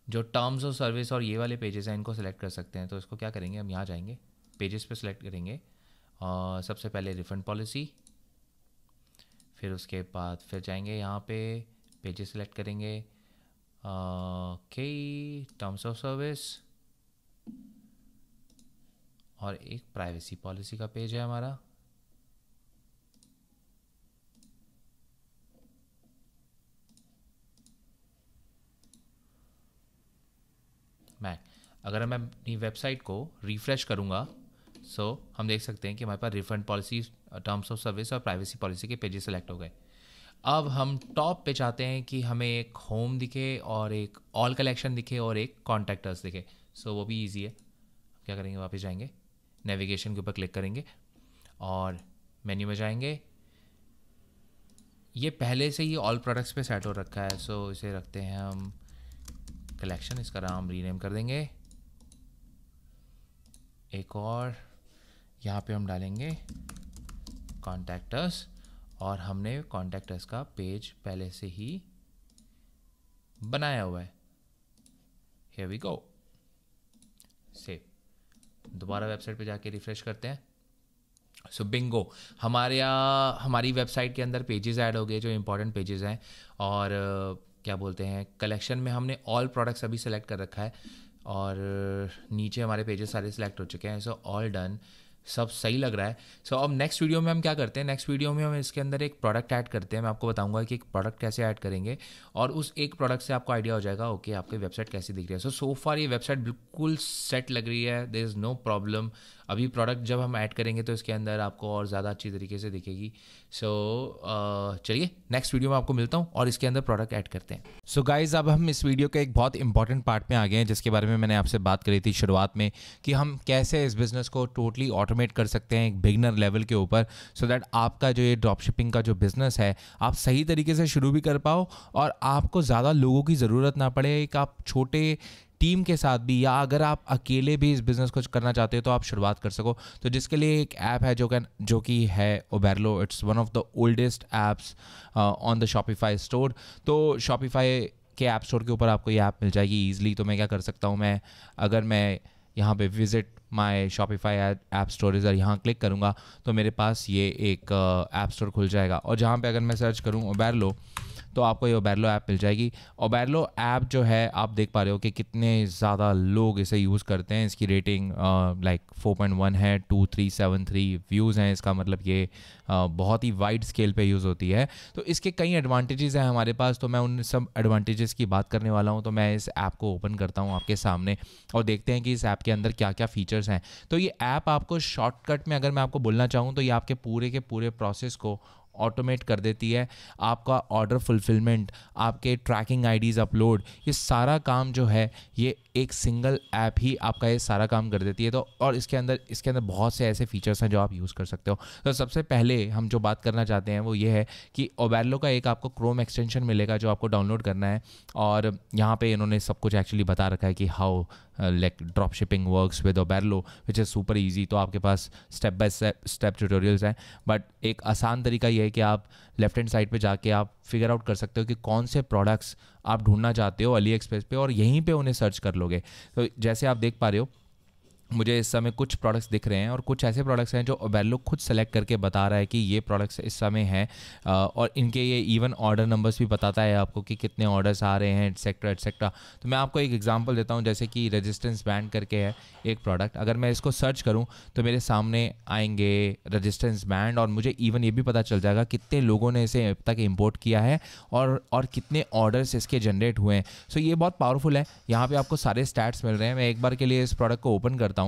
जो टर्म्स ऑफ सर्विस और ये वाले पेजेस हैं इनको सेलेक्ट कर सकते हैं। तो इसको क्या करेंगे, हम यहाँ जाएंगे, पेजेस पे सेलेक्ट करेंगे और सबसे पहले रिफंड पॉलिसी, फिर उसके बाद फिर जाएंगे यहाँ पे पेजेस सेलेक्ट करेंगे, ओके, टर्म्स ऑफ सर्विस, और एक प्राइवेसी पॉलिसी का पेज है हमारा। अगर मैं अपनी वेबसाइट को रिफ्रेश करूँगा सो हम देख सकते हैं कि हमारे पास refund policy, terms of service और प्राइवेसी पॉलिसी के पेजेस सेलेक्ट हो गए। अब हम टॉप पे चाहते हैं कि हमें एक होम दिखे और एक ऑल कलेक्शन दिखे और एक कॉन्टैक्ट अस दिखे। सो वो भी इजी है। क्या करेंगे, वापस जाएंगे, नेविगेशन के ऊपर क्लिक करेंगे और मेन्यू में जाएंगे। ये पहले से ही ऑल प्रोडक्ट्स पे सेट हो रखा है, सो इसे रखते हैं हम कलेक्शन, इसका नाम रीनेम कर देंगे। एक और यहाँ पे हम डालेंगे कॉन्टैक्ट अस, और हमने कॉन्टैक्ट अस का पेज पहले से ही बनाया हुआ है। Here we go, save. दोबारा वेबसाइट पे जाके रिफ्रेश करते हैं। सो बिंगो, हमारी वेबसाइट के अंदर पेजेस ऐड हो गए जो इंपॉर्टेंट पेजेस हैं। और क्या बोलते हैं, कलेक्शन में हमने ऑल प्रोडक्ट्स अभी सेलेक्ट कर रखा है और नीचे हमारे पेजेस सारे सिलेक्ट हो चुके हैं। सो ऑल डन, सब सही लग रहा है। सो अब नेक्स्ट वीडियो में हम क्या करते हैं, नेक्स्ट वीडियो में हम इसके अंदर एक प्रोडक्ट ऐड करते हैं। मैं आपको बताऊंगा कि एक प्रोडक्ट कैसे ऐड करेंगे और उस एक प्रोडक्ट से आपको आइडिया हो जाएगा ओके आपकी वेबसाइट कैसी दिख रही है। सो फार ये वेबसाइट बिल्कुल सेट लग रही है, देयर इज़ नो प्रॉब्लम। अभी प्रोडक्ट जब हम ऐड करेंगे तो इसके अंदर आपको और ज़्यादा अच्छी तरीके से दिखेगी। सो चलिए नेक्स्ट वीडियो में आपको मिलता हूँ और इसके अंदर प्रोडक्ट ऐड करते हैं। सो गाइज, अब हम इस वीडियो के एक बहुत इंपॉर्टेंट पार्ट में आ गए हैं जिसके बारे में मैंने आपसे बात करी थी शुरुआत में, कि हम कैसे इस बिज़नेस को टोटली ऑटोमेट कर सकते हैं एक बिगनर लेवल के ऊपर, सो दैट आपका जो ये ड्रॉप शिपिंग का जो बिज़नेस है आप सही तरीके से शुरू भी कर पाओ और आपको ज़्यादा लोगों की ज़रूरत ना पड़े। एक आप छोटे टीम के साथ भी, या अगर आप अकेले भी इस बिज़नेस को करना चाहते हो तो आप शुरुआत कर सको। तो जिसके लिए एक ऐप है जो कि है Oberlo. It's one of the oldest apps on the Shopify store. तो शॉपिफाई के ऐप स्टोर के ऊपर आपको ये ऐप मिल जाएगी ईजिली। तो मैं क्या कर सकता हूँ, अगर मैं यहाँ पे visit my Shopify app storage और यहाँ क्लिक करूँगा तो मेरे पास ये एक ऐप स्टोर खुल जाएगा। और जहाँ पे अगर मैं सर्च करूँ ओबेरलो तो आपको ये ओबेरलो ऐप मिल जाएगी। ओबेरलो ऐप जो है आप देख पा रहे हो कि कितने ज़्यादा लोग इसे यूज़ करते हैं। इसकी रेटिंग लाइक 4.1 है, 2373 व्यूज़ हैं। इसका मतलब ये बहुत ही वाइड स्केल पे यूज़ होती है। तो इसके कई एडवांटेजेस हैं हमारे पास, तो मैं उन सब एडवांटेजेस की बात करने वाला हूँ। तो मैं इस ऐप को ओपन करता हूँ आपके सामने और देखते हैं कि इस ऐप के अंदर क्या क्या फीचर्स हैं। तो ये ऐप आपको शॉर्टकट में अगर मैं आपको बोलना चाहूँ तो ये आपके पूरे के पूरे प्रोसेस को ऑटोमेट कर देती है। आपका ऑर्डर फुलफिलमेंट, आपके ट्रैकिंग आईडीज़ अपलोड, ये सारा काम जो है ये एक सिंगल ऐप ही आपका ये सारा काम कर देती है। तो और इसके अंदर बहुत से ऐसे फीचर्स हैं जो आप यूज़ कर सकते हो। तो सबसे पहले हम जो बात करना चाहते हैं वो ये है कि ओबेरलो का एक आपको क्रोम एक्सटेंशन मिलेगा जो आपको डाउनलोड करना है। और यहाँ पे इन्होंने सब कुछ एक्चुअली बता रखा है कि how like drop shipping works with Oberlo, which is super easy. तो आपके पास स्टेप बाय स्टेप ट्यूटोरियल्स हैं, बट एक आसान तरीका ये है कि आप लेफ्ट हैंड साइड पे जाके आप फिगर आउट कर सकते हो कि कौन से प्रोडक्ट्स आप ढूंढना चाहते हो अली एक्सप्रेस पे, और यहीं पे उन्हें सर्च कर लोगे। तो जैसे आप देख पा रहे हो मुझे इस समय कुछ प्रोडक्ट्स दिख रहे हैं और कुछ ऐसे प्रोडक्ट्स हैं जो ओबेरलो खुद सेलेक्ट करके बता रहा है कि ये प्रोडक्ट्स इस समय हैं। और इनके ये इवन ऑर्डर नंबर्स भी बताता है आपको कि कितने ऑर्डर्स आ रहे हैं, एटसेट्रा एटसेट्रा। तो मैं आपको एक एग्जांपल देता हूं, जैसे कि रेजिस्टेंस बैंड करके है एक प्रोडक्ट। अगर मैं इसको सर्च करूं तो मेरे सामने आएंगे रेजिस्टेंस बैंड और मुझे इवन ये भी पता चल जाएगा कितने लोगों ने इसे अब तक इम्पोर्ट किया है और कितने ऑर्डर्स इसके जनरेट हुए हैं। सो ये बहुत पावरफुल है। यहाँ पर आपको सारे स्टैट्स मिल रहे हैं। मैं एक बार के लिए इस प्रोडक्ट को ओपन करता हूँ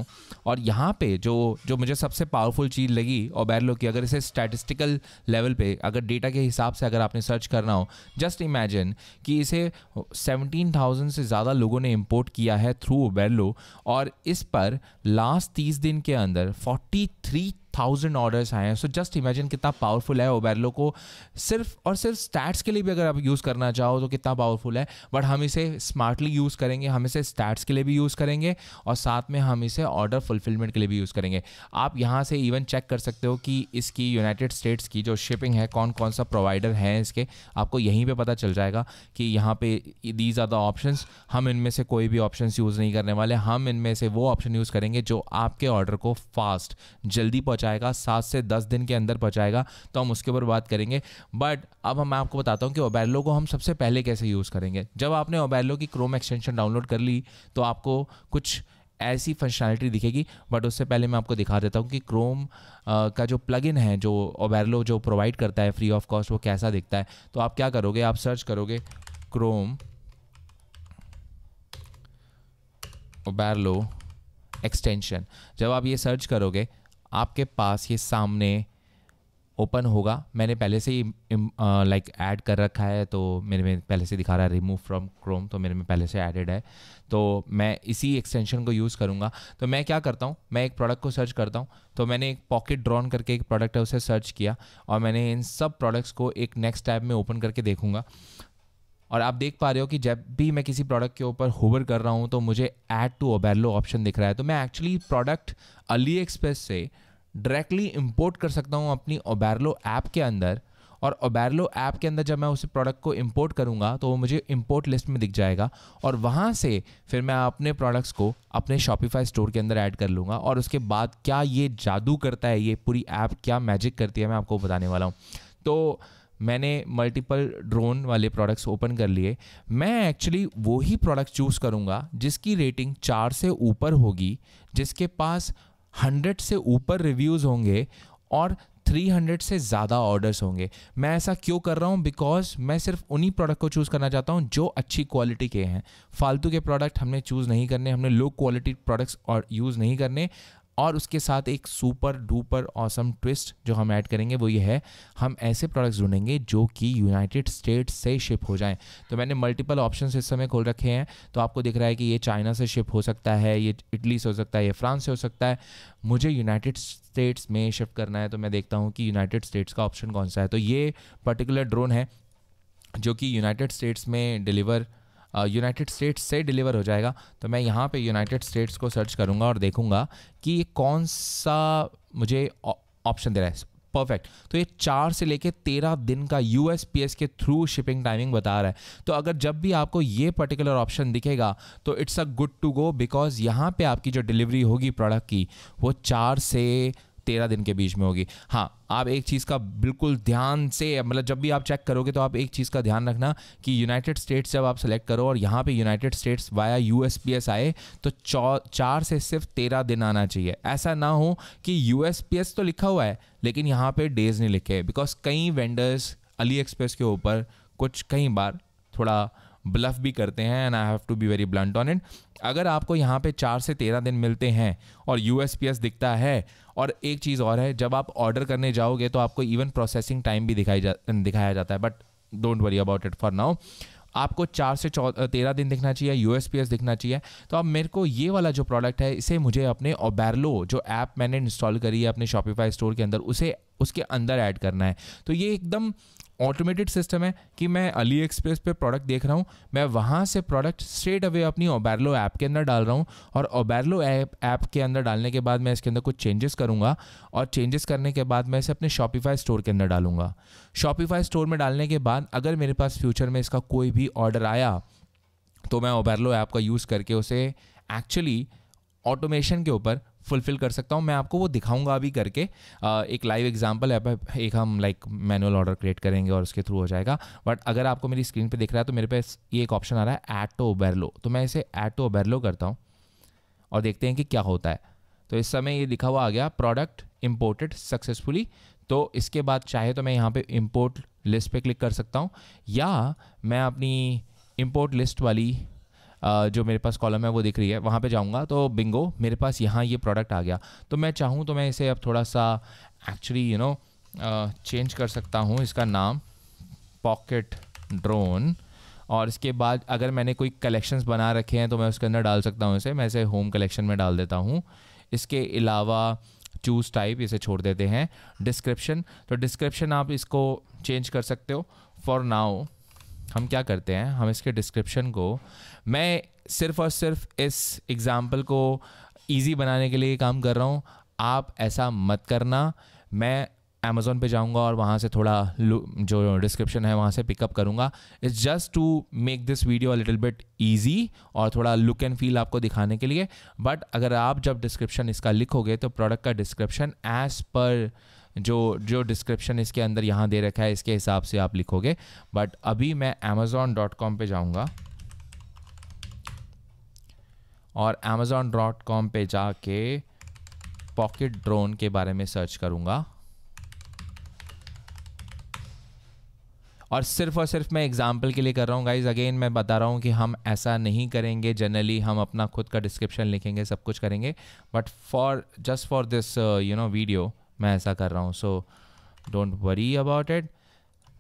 और यहाँ पे जो मुझे सबसे पावरफुल चीज़ लगी ओबेरलो की, अगर इसे स्टैटिस्टिकल लेवल पे अगर डेटा के हिसाब से अगर आपने सर्च करना हो, जस्ट इमेजिन कि इसे 17,000 से ज़्यादा लोगों ने इंपोर्ट किया है थ्रू ओबेरलो और इस पर लास्ट 30 दिन के अंदर 43,000 ऑर्डर्स आए हैं। सो जस्ट इमेजिन कितना पावरफुल है ओबेरलो को सिर्फ और सिर्फ स्टैट्स के लिए भी अगर आप यूज़ करना चाहो तो कितना पावरफुल है। बट हम इसे स्मार्टली यूज़ करेंगे, हम इसे स्टैट्स के लिए भी यूज़ करेंगे और साथ में हम इसे ऑर्डर फुलफिलमेंट के लिए भी यूज़ करेंगे। आप यहाँ से इवन चेक कर सकते हो कि इसकी यूनाइटेड स्टेट्स की जो शिपिंग है, कौन कौन सा प्रोवाइडर है इसके, आपको यहीं पे पता चल जाएगा कि यहाँ पे दीज आर द ऑप्शंस। हम इनमें से कोई भी ऑप्शंस यूज़ नहीं करने वाले, हम इनमें से वो ऑप्शन यूज़ करेंगे जो आपके ऑर्डर को फास्ट जल्दी पहुँचाएगा, 7 से 10 दिन के अंदर पहुँचाएगा। तो हम उसके ऊपर बात करेंगे। बट अब मैं आपको बताता हूँ कि ओबेरलो को हम सबसे पहले कैसे यूज़ करेंगे। जब आपने ओबेरलो की क्रोम एक्सटेंशन डाउनलोड कर ली तो आपको कुछ ऐसी फंक्शनैलिटी दिखेगी। बट उससे पहले मैं आपको दिखा देता हूँ कि क्रोम का जो प्लगइन है जो ओबेरलो जो प्रोवाइड करता है फ्री ऑफ कॉस्ट, वो कैसा दिखता है। तो आप क्या करोगे, आप सर्च करोगे क्रोम ओबेरलो एक्सटेंशन। जब आप ये सर्च करोगे आपके पास ये सामने ओपन होगा। मैंने पहले से ही लाइक ऐड कर रखा है, तो मेरे में पहले से दिखा रहा है रिमूव फ्रॉम क्रोम, तो मेरे में पहले से ऐडेड है। तो मैं इसी एक्सटेंशन को यूज़ करूँगा। तो मैं क्या करता हूँ, मैं एक प्रोडक्ट को सर्च करता हूँ। तो मैंने एक पॉकेट ड्रॉन करके एक प्रोडक्ट है उसे सर्च किया और मैंने इन सब प्रोडक्ट्स को एक नेक्स्ट टैब में ओपन करके देखूँगा। और आप देख पा रहे हो कि जब भी मैं किसी प्रोडक्ट के ऊपर होवर कर रहा हूँ तो मुझे ऐड टू ओबेरलो ऑप्शन दिख रहा है। तो मैं एक्चुअली प्रोडक्ट अली एक्सप्रेस से डायरेक्टली इंपोर्ट कर सकता हूँ अपनी ओबेरलो ऐप के अंदर। और ओबेरलो ऐप के अंदर जब मैं उस प्रोडक्ट को इंपोर्ट करूँगा तो वो मुझे इंपोर्ट लिस्ट में दिख जाएगा और वहाँ से फिर मैं अपने प्रोडक्ट्स को अपने शॉपिफाई स्टोर के अंदर ऐड कर लूँगा। और उसके बाद क्या ये जादू करता है, ये पूरी ऐप क्या मैजिक करती है, मैं आपको बताने वाला हूँ। तो मैंने मल्टीपल ड्रोन वाले प्रोडक्ट्स ओपन कर लिए। मैं एक्चुअली वो ही प्रोडक्ट चूज़ करूँगा जिसकी रेटिंग 4 से ऊपर होगी, जिसके पास 100 से ऊपर रिव्यूज़ होंगे और 300 से ज़्यादा ऑर्डर्स होंगे। मैं ऐसा क्यों कर रहा हूँ, बिकॉज मैं सिर्फ उन्हीं प्रोडक्ट को चूज़ करना चाहता हूँ जो अच्छी क्वालिटी के हैं। फालतू के प्रोडक्ट हमने चूज़ नहीं करने, हमने लो क्वालिटी प्रोडक्ट्स और यूज़ नहीं करने। और उसके साथ एक सुपर डुपर ऑसम ट्विस्ट जो हम ऐड करेंगे वो ये है, हम ऐसे प्रोडक्ट्स ढूंढेंगे जो कि यूनाइटेड स्टेट्स से शिप हो जाएं। तो मैंने मल्टीपल ऑप्शंस इस समय खोल रखे हैं। तो आपको दिख रहा है कि ये चाइना से शिप हो सकता है, ये इटली से हो सकता है, ये फ्रांस से हो सकता है। मुझे यूनाइटेड स्टेट्स में शिफ्ट करना है तो मैं देखता हूँ कि यूनाइटेड स्टेट्स का ऑप्शन कौन सा है। तो ये पर्टिकुलर ड्रोन है जो कि यूनाइटेड स्टेट्स में डिलीवर यूनाइटेड स्टेट्स से डिलीवर हो जाएगा। तो मैं यहाँ पे यूनाइटेड स्टेट्स को सर्च करूँगा और देखूँगा कि ये कौन सा मुझे ऑप्शन दे रहा है। परफेक्ट, तो ये 4 से लेके 13 दिन का USPS के थ्रू शिपिंग टाइमिंग बता रहा है। तो अगर जब भी आपको ये पर्टिकुलर ऑप्शन दिखेगा तो it's a good to go, because यहाँ पे आपकी जो डिलीवरी होगी प्रोडक्ट की वो 4 से 13 दिन के बीच में होगी। हाँ, आप एक चीज़ का बिल्कुल ध्यान से, मतलब जब भी आप चेक करोगे तो आप एक चीज़ का ध्यान रखना कि यूनाइटेड स्टेट्स जब आप सेलेक्ट करो और यहाँ पे यूनाइटेड स्टेट्स वाया USPS आए तो 4 से सिर्फ 13 दिन आना चाहिए। ऐसा ना हो कि USPS तो लिखा हुआ है लेकिन यहाँ पे डेज नहीं लिखे, बिकॉज कई वेंडर्स अली एक्सप्रेस के ऊपर कुछ कई बार थोड़ा ब्लफ भी करते हैं, and I have to be very blunt on it. अगर आपको यहाँ पे 4 से 13 दिन मिलते हैं और USPS दिखता है, और एक चीज़ और है, जब आप ऑर्डर करने जाओगे तो आपको इवन प्रोसेसिंग टाइम भी दिखाया जाता है, but don't worry about it for now. आपको 4 से 13 दिन दिखना चाहिए, USPS दिखना चाहिए। तो अब मेरे को ये वाला जो प्रोडक्ट है इसे मुझे अपने ओबेरलो जो ऐप मैंने इंस्टॉल करी है अपने शॉपिफाई स्टोर के अंदर, उसे उसके अंदर ऐड करना है। तो ये एकदम ऑटोमेटेड सिस्टम है कि मैं अली एक्सप्रेस पे प्रोडक्ट देख रहा हूँ, मैं वहाँ से प्रोडक्ट स्ट्रेट अवे अपनी ओबेरलो ऐप के अंदर डाल रहा हूँ, और ओबेरलो ऐप के अंदर डालने के बाद मैं इसके अंदर कुछ चेंजेस करूँगा, और चेंजेस करने के बाद मैं इसे अपने शॉपिफाई स्टोर के अंदर डालूंगा। शॉपिफाई स्टोर में डालने के बाद अगर मेरे पास फ्यूचर में इसका कोई भी ऑर्डर आया तो मैं ओबेरलो ऐप का यूज़ करके उसे एक्चुअली ऑटोमेशन के ऊपर फुलफिल कर सकता हूँ। मैं आपको वो दिखाऊंगा अभी करके, एक लाइव एग्जांपल है, एक हम लाइक मैनुअल ऑर्डर क्रिएट करेंगे और उसके थ्रू हो जाएगा। बट अगर आपको मेरी स्क्रीन पे दिख रहा है तो मेरे पास ये एक ऑप्शन आ रहा है ऐड टू ओबेरलो, तो मैं इसे ऐड टू ओबेरलो करता हूँ और देखते हैं कि क्या होता है। तो इस समय ये लिखा हुआ आ गया प्रोडक्ट इम्पोर्टेड सक्सेसफुली। तो इसके बाद चाहे तो मैं यहाँ पे इम्पोर्ट लिस्ट पे क्लिक कर सकता हूँ, या मैं अपनी इम्पोर्ट लिस्ट वाली जो मेरे पास कॉलम है वो दिख रही है वहाँ पे जाऊँगा, तो बिंगो मेरे पास यहाँ ये प्रोडक्ट आ गया। तो मैं चाहूँ तो मैं इसे अब थोड़ा सा एक्चुअली चेंज कर सकता हूँ, इसका नाम पॉकेट ड्रोन, और इसके बाद अगर मैंने कोई कलेक्शंस बना रखे हैं तो मैं उसके अंदर डाल सकता हूँ इसे। मैं इसे होम कलेक्शन में डाल देता हूँ। इसके अलावा चूज़ टाइप इसे छोड़ देते हैं। डिस्क्रिप्शन, तो डिस्क्रिप्शन आप इसको चेंज कर सकते हो। फॉर नाउ हम क्या करते हैं, हम इसके डिस्क्रिप्शन को, मैं सिर्फ और सिर्फ इस एग्ज़ाम्पल को इजी बनाने के लिए काम कर रहा हूँ, आप ऐसा मत करना। मैं अमेज़ॉन पे जाऊँगा और वहाँ से थोड़ा जो डिस्क्रिप्शन है वहाँ से पिकअप करूँगा। It's just to make this video a little bit easy और थोड़ा लुक एंड फील आपको दिखाने के लिए। बट अगर आप जब डिस्क्रिप्शन इसका लिखोगे तो प्रोडक्ट का डिस्क्रिप्शन एज़ पर जो डिस्क्रिप्शन इसके अंदर यहाँ दे रखा है इसके हिसाब से आप लिखोगे। बट अभी मैं amazon.com पे जाऊँगा और amazon.com पे जाके पॉकेट ड्रोन के बारे में सर्च करूँगा, और सिर्फ मैं एग्जाम्पल के लिए कर रहा हूँ गाइज। अगेन मैं बता रहा हूँ कि हम ऐसा नहीं करेंगे, जनरली हम अपना खुद का डिस्क्रिप्शन लिखेंगे, सब कुछ करेंगे, but just for this video मैं ऐसा कर रहा हूँ। So don't worry about it.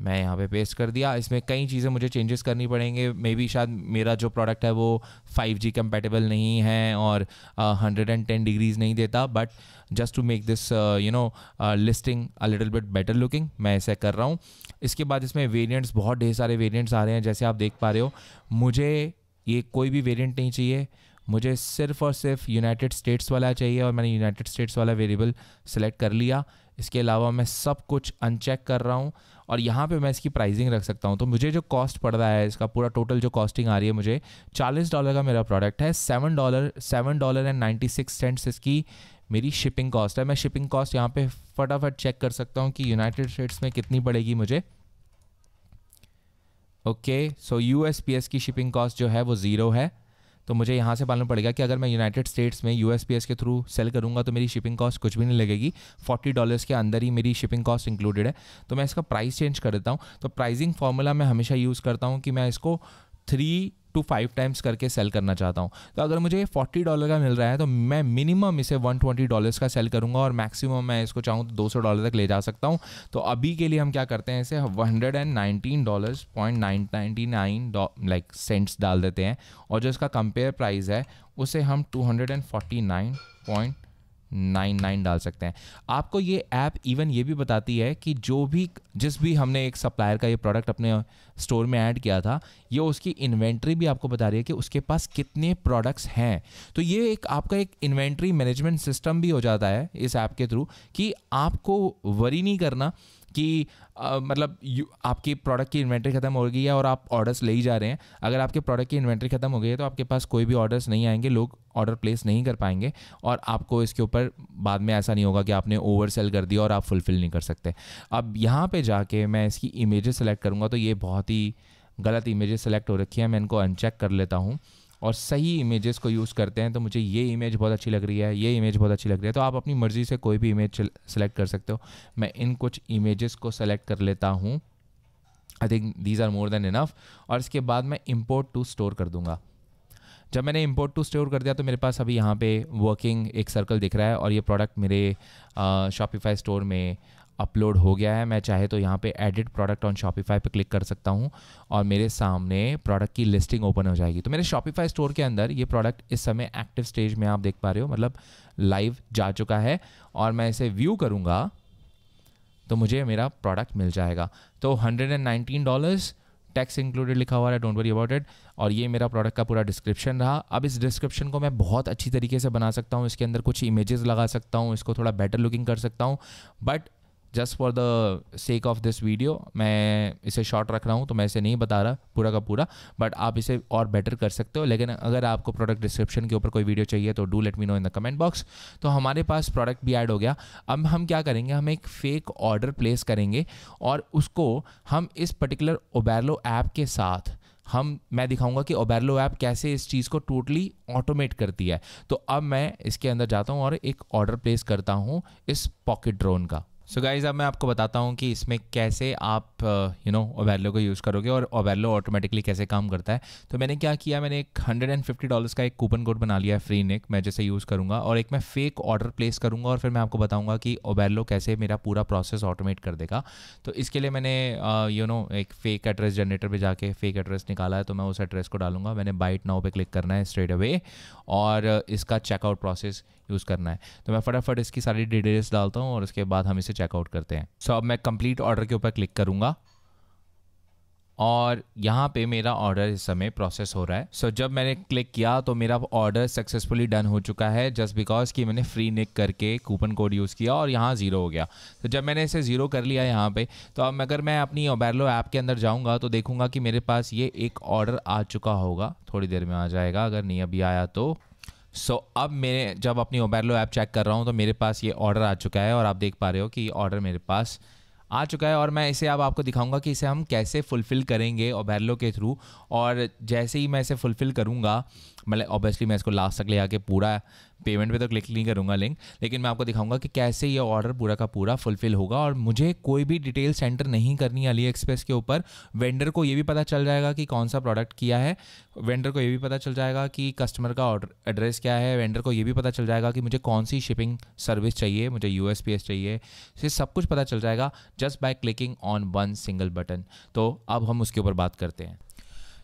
मैं यहाँ पे पेस्ट कर दिया। इसमें कई चीज़ें मुझे चेंजेस करनी पड़ेंगे। मे बी शायद मेरा जो प्रोडक्ट है वो 5G कंपैटिबल नहीं है और 110 डिग्रीज नहीं देता, but just to make this listing a little bit better looking मैं ऐसे कर रहा हूँ। इसके बाद इसमें वेरिएंट्स, बहुत ढेर सारे वेरिएंट्स आ रहे हैं जैसे आप देख पा रहे हो। मुझे ये कोई भी वेरिएंट नहीं चाहिए, मुझे सिर्फ और सिर्फ यूनाइटेड स्टेट्स वाला चाहिए, और मैंने यूनाइटेड स्टेट्स वाला वेरिएबल सेलेक्ट कर लिया। इसके अलावा मैं सब कुछ अनचेक कर रहा हूँ और यहाँ पे मैं इसकी प्राइसिंग रख सकता हूँ। तो मुझे जो कॉस्ट पड़ रहा है, इसका पूरा टोटल जो कॉस्टिंग आ रही है, मुझे $40 का मेरा प्रोडक्ट है। $7.96 इसकी मेरी शिपिंग कॉस्ट है। मैं शिपिंग कॉस्ट यहाँ पे फटाफट चेक कर सकता हूँ कि यूनाइटेड स्टेट्स में कितनी पड़ेगी मुझे। ओके, सो USPS की शिपिंग कॉस्ट जो है वो 0 है। तो मुझे यहाँ से मालूम पड़ेगा कि अगर मैं यूनाइटेड स्टेट्स में USPS के थ्रू सेल करूँगा तो मेरी शिपिंग कॉस्ट कुछ भी नहीं लगेगी। $40 के अंदर ही मेरी शिपिंग कॉस्ट इंक्लूडेड है। तो मैं इसका प्राइस चेंज कर देता हूँ। तो प्राइसिंग फार्मूला मैं हमेशा यूज़ करता हूँ कि मैं इसको 3 to 5 टाइम्स करके सेल करना चाहता हूँ। तो अगर मुझे $40 का मिल रहा है तो मैं मिनिमम इसे $120 का सेल करूँगा, और मैक्सिमम मैं इसको चाहूँ तो $200 तक ले जा सकता हूँ। तो अभी के लिए हम क्या करते हैं, इसे $119.999 लाइक सेंट्स डाल देते हैं, और जो इसका कंपेयर प्राइस है उसे हम 249.99 99 डाल सकते हैं। आपको ये ऐप इवन ये भी बताती है कि जिस भी हमने एक सप्लायर का ये प्रोडक्ट अपने स्टोर में ऐड किया था, ये उसकी इन्वेंट्री भी आपको बता रही है कि उसके पास कितने प्रोडक्ट्स हैं। तो ये एक आपका एक इन्वेंट्री मैनेजमेंट सिस्टम भी हो जाता है इस ऐप के थ्रू, कि आपको वरी नहीं करना कि मतलब आपकी प्रोडक्ट की इन्वेंट्री ख़त्म हो गई है और आप ऑर्डर्स ले ही जा रहे हैं। अगर आपके प्रोडक्ट की इन्वेंट्री ख़त्म हो गई है तो आपके पास कोई भी ऑर्डर्स नहीं आएंगे, लोग ऑर्डर प्लेस नहीं कर पाएंगे और आपको इसके ऊपर बाद में ऐसा नहीं होगा कि आपने ओवर सेल कर दिया और आप फुलफ़िल नहीं कर सकते। अब यहाँ पे जाके मैं इसकी इमेजेस सेलेक्ट करूँगा तो ये बहुत ही गलत इमेजेस सेलेक्ट हो रखी है। मैं इनको अनचेक कर लेता हूँ और सही इमेजेस को यूज़ करते हैं। तो मुझे ये इमेज बहुत अच्छी लग रही है, ये इमेज बहुत अच्छी लग रही है, तो आप अपनी मर्ज़ी से कोई भी इमेज सेलेक्ट कर सकते हो। मैं इन कुछ इमेजेस को सेलेक्ट कर लेता हूँ। I think these are more than enough. और इसके बाद मैं इंपोर्ट टू स्टोर कर दूंगा। जब मैंने इंपोर्ट टू स्टोर कर दिया तो मेरे पास अभी यहाँ पे वर्किंग एक सर्कल दिख रहा है और ये प्रोडक्ट मेरे शॉपिफाई स्टोर में अपलोड हो गया है। मैं चाहे तो यहाँ पे एडिट प्रोडक्ट ऑन शॉपिफाई पे क्लिक कर सकता हूँ और मेरे सामने प्रोडक्ट की लिस्टिंग ओपन हो जाएगी। तो मेरे शॉपिफाई स्टोर के अंदर ये प्रोडक्ट इस समय एक्टिव स्टेज में आप देख पा रहे हो, मतलब लाइव जा चुका है। और मैं इसे व्यू करूँगा तो मुझे मेरा प्रोडक्ट मिल जाएगा। तो $119 टैक्स इंक्लूडेड लिखा हुआ है, डोंट वरी अबाउट इट। और ये मेरा प्रोडक्ट का पूरा डिस्क्रिप्शन रहा। अब इस डिस्क्रिप्शन को मैं बहुत अच्छी तरीके से बना सकता हूँ, इसके अंदर कुछ इमेजेस लगा सकता हूँ, इसको थोड़ा बेटर लुकिंग कर सकता हूँ। But just for the sake of this video मैं इसे शॉर्ट रख रहा हूँ, तो मैं इसे नहीं बता रहा पूरा का पूरा, बट आप इसे और बेटर कर सकते हो। लेकिन अगर आपको प्रोडक्ट डिस्क्रिप्शन के ऊपर कोई वीडियो चाहिए तो do let me know in the comment box. तो हमारे पास प्रोडक्ट भी ऐड हो गया। अब हम क्या करेंगे, हम एक फेक ऑर्डर प्लेस करेंगे और उसको हम इस पर्टिकुलर ओबेरलो ऐप के साथ मैं दिखाऊंगा कि ओबेरलो ऐप कैसे इस चीज़ को टोटली ऑटोमेट करती है। तो अब मैं इसके अंदर जाता हूँ और एक ऑर्डर प्लेस करता हूँ इस पॉकेट ड्रोन का। सो गाइज़, अब मैं आपको बताता हूँ कि इसमें कैसे आप ओबेरलो को यूज़ करोगे और ओबेरलो ऑटोमेटिकली कैसे काम करता है। तो मैंने क्या किया, मैंने एक $150 का एक कूपन कोड बना लिया है, फ्री निक, मैं जैसे यूज़ करूँगा और एक मैं फ़ेक ऑर्डर प्लेस करूँगा और फिर मैं आपको बताऊँगा कि ओबेरलो कैसे मेरा पूरा प्रोसेस ऑटोमेट कर देगा। तो इसके लिए मैंने एक फ़ेक एड्रेस जनरेटर पर जाके फ़ेक एड्रेस निकाला है, तो मैं उस एड्रेस को डालूंगा। मैंने बाइट नाउ पे क्लिक करना है स्ट्रेट अवे और इसका चेकआउट प्रोसेस यूज़ करना है। तो मैं फटाफट इसकी सारी डिटेल्स डालता हूँ और उसके बाद हम इसे चेकआउट करते हैं। सो अब मैं कंप्लीट ऑर्डर के ऊपर क्लिक करूँगा और यहाँ पे मेरा ऑर्डर इस समय प्रोसेस हो रहा है। सो जब मैंने क्लिक किया तो मेरा ऑर्डर सक्सेसफुली डन हो चुका है, जस्ट बिकॉज कि मैंने फ्री निक करके कूपन कोड यूज़ किया और यहाँ 0 हो गया। तो जब मैंने इसे 0 कर लिया यहाँ पे, तो अब अगर मैं अपनी ओबेरलो ऐप के अंदर जाऊँगा तो देखूँगा कि मेरे पास ये एक ऑर्डर आ चुका होगा, थोड़ी देर में आ जाएगा, अगर नहीं अभी आया तो। अब मैं जब अपनी ओबेरलो ऐप चेक कर रहा हूँ तो मेरे पास ये ऑर्डर आ चुका है और आप देख पा रहे हो कि ऑर्डर मेरे पास आ चुका है। और मैं इसे अब आपको दिखाऊंगा कि इसे हम कैसे फुलफ़िल करेंगे ओबेरलो के थ्रू। और जैसे ही मैं इसे फुलफ़िल करूंगा, मतलब ऑब्वियसली मैं इसको लास्ट तक ले आके पूरा पेमेंट पे तो क्लिक नहीं करूंगा लिंक, लेकिन मैं आपको दिखाऊंगा कि कैसे ये ऑर्डर पूरा का पूरा फुलफ़िल होगा। और मुझे कोई भी डिटेल सेंटर नहीं करनी अली एक्सप्रेस के ऊपर। वेंडर को ये भी पता चल जाएगा कि कौन सा प्रोडक्ट किया है, वेंडर को ये भी पता चल जाएगा कि कस्टमर का ऑर्डर एड्रेस क्या है, वेंडर को ये भी पता चल जाएगा कि मुझे कौन सी शिपिंग सर्विस चाहिए, मुझे USPS चाहिए, ये सब कुछ पता चल जाएगा just by clicking on one single button. तो अब हम उसके ऊपर बात करते हैं।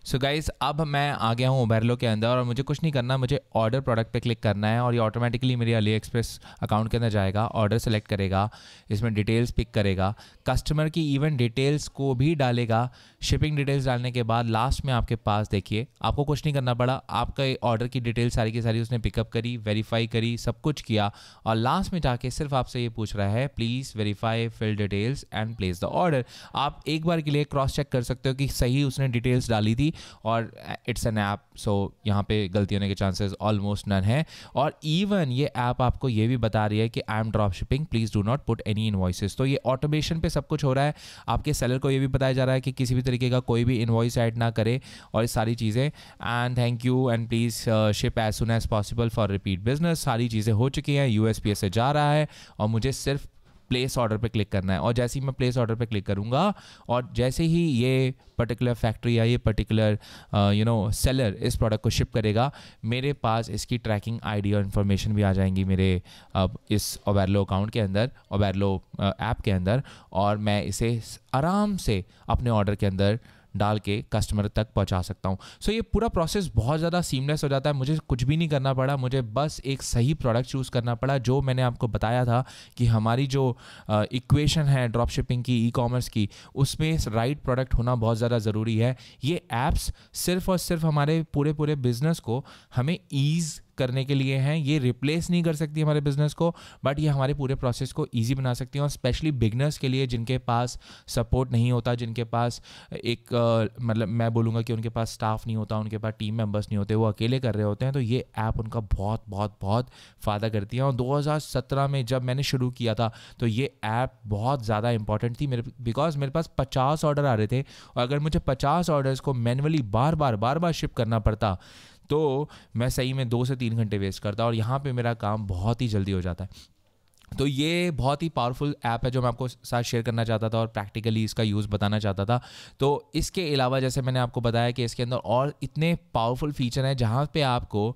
सो गाइज़, अब मैं आ गया हूँ ओबेरलो के अंदर और मुझे कुछ नहीं करना, मुझे ऑर्डर प्रोडक्ट पे क्लिक करना है और ये ऑटोमेटिकली मेरे अली एक्सप्रेस अकाउंट के अंदर जाएगा, ऑर्डर सेलेक्ट करेगा, इसमें डिटेल्स पिक करेगा, कस्टमर की इवन डिटेल्स को भी डालेगा। शिपिंग डिटेल्स डालने के बाद लास्ट में आपके पास देखिए, आपको कुछ नहीं करना पड़ा, आपका ऑर्डर की डिटेल्स सारी की सारी उसने पिकअप करी, वेरीफाई करी, सब कुछ किया और लास्ट में जाके सिर्फ आपसे ये पूछ रहा है please verify fill details and place the order. आप एक बार के लिए क्रॉस चेक कर सकते हो कि सही उसने डिटेल्स डाली थी और इट्स एन ऐप, सो यहाँ पे गलती होने के चांसेस ऑलमोस्ट नन है। और इवन ये ऐप आपको ये भी बता रही है कि I am drop shipping, please do not put any invoices. तो ये ऑटोमेशन पे सब कुछ हो रहा है। आपके सेलर को ये भी बताया जा रहा है कि किसी भी तरीके का कोई भी इनवॉइस ऐड ना करे और ये सारी चीज़ें। And thank you and please ship as soon as possible for repeat business, सारी चीज़ें हो चुकी हैं, USPS से जा रहा है और मुझे सिर्फ प्लेस ऑर्डर पे क्लिक करना है। और जैसे ही मैं प्लेस ऑर्डर पे क्लिक करूँगा और जैसे ही ये पर्टिकुलर फैक्ट्री या ये पर्टिकुलर सेलर इस प्रोडक्ट को शिप करेगा, मेरे पास इसकी ट्रैकिंग ID और इन्फॉर्मेशन भी आ जाएंगी मेरे इस ओबेरलो अकाउंट के अंदर, ओबेरलो ऐप के अंदर, और मैं इसे आराम से अपने ऑर्डर के अंदर डाल के कस्टमर तक पहुंचा सकता हूं। सो ये पूरा प्रोसेस बहुत ज़्यादा सीमलेस हो जाता है, मुझे कुछ भी नहीं करना पड़ा, मुझे बस एक सही प्रोडक्ट चूज़ करना पड़ा। जो मैंने आपको बताया था कि हमारी जो इक्वेशन है ड्रॉप शिपिंग की, ई कॉमर्स की, उसमें राइट प्रोडक्ट होना बहुत ज़्यादा ज़रूरी है। ये ऐप्स सिर्फ और सिर्फ हमारे पूरे बिजनेस को हमें ईज़ करने के लिए हैं, ये रिप्लेस नहीं कर सकती हमारे बिजनेस को, बट ये हमारे पूरे प्रोसेस को इजी बना सकती हैं। और स्पेशली बिगनर्स के लिए जिनके पास सपोर्ट नहीं होता, जिनके पास एक मतलब मैं बोलूँगा कि उनके पास स्टाफ नहीं होता, उनके पास टीम मेंबर्स नहीं होते, वो अकेले कर रहे होते हैं, तो ये ऐप उनका बहुत बहुत बहुत फ़ायदा करती है। और 2017 में जब मैंने शुरू किया था तो ये ऐप बहुत ज़्यादा इंपॉर्टेंट थी बिकॉज मेरे पास 50 ऑर्डर आ रहे थे, और अगर मुझे 50 ऑर्डर्स को मैनुअली बार बार शिप करना पड़ता तो मैं सही में 2 से 3 घंटे वेस्ट करता, और यहाँ पे मेरा काम बहुत ही जल्दी हो जाता है। तो ये बहुत ही पावरफुल ऐप है जो मैं आपको साथ शेयर करना चाहता था और प्रैक्टिकली इसका यूज़ बताना चाहता था। तो इसके अलावा जैसे मैंने आपको बताया कि इसके अंदर और इतने पावरफुल फीचर हैं जहाँ पे आपको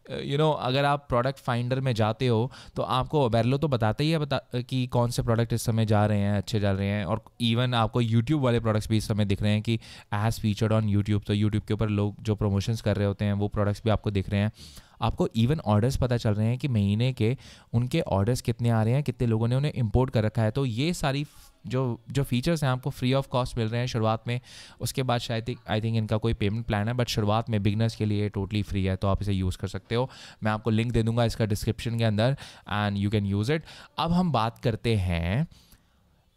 अगर आप प्रोडक्ट फाइंडर में जाते हो तो आपको ओबेरलो तो बताता ही है कि कौन से प्रोडक्ट इस समय जा रहे हैं, अच्छे चल रहे हैं, और इवन आपको यूट्यूब वाले प्रोडक्ट्स भी इस समय दिख रहे हैं कि एज फीचर्ड ऑन यूट्यूब। तो यूट्यूब के ऊपर लोग जो प्रमोशंस कर रहे होते हैं वो प्रोडक्ट्स भी आपको दिख रहे हैं। आपको इवन ऑर्डर्स पता चल रहे हैं कि महीने के उनके ऑर्डर्स कितने आ रहे हैं, कितने लोगों ने उन्हें इंपोर्ट कर रखा है। तो ये सारी जो फीचर्स हैं आपको फ्री ऑफ कॉस्ट मिल रहे हैं शुरुआत में। उसके बाद शायद आई थिंक इनका कोई पेमेंट प्लान है, बट शुरुआत में बिगनर्स के लिए टोटली फ्री है, तो आप इसे यूज़ कर सकते हो। मैं आपको लिंक दे दूंगा इसका डिस्क्रिप्शन के अंदर and you can use it. अब हम बात करते हैं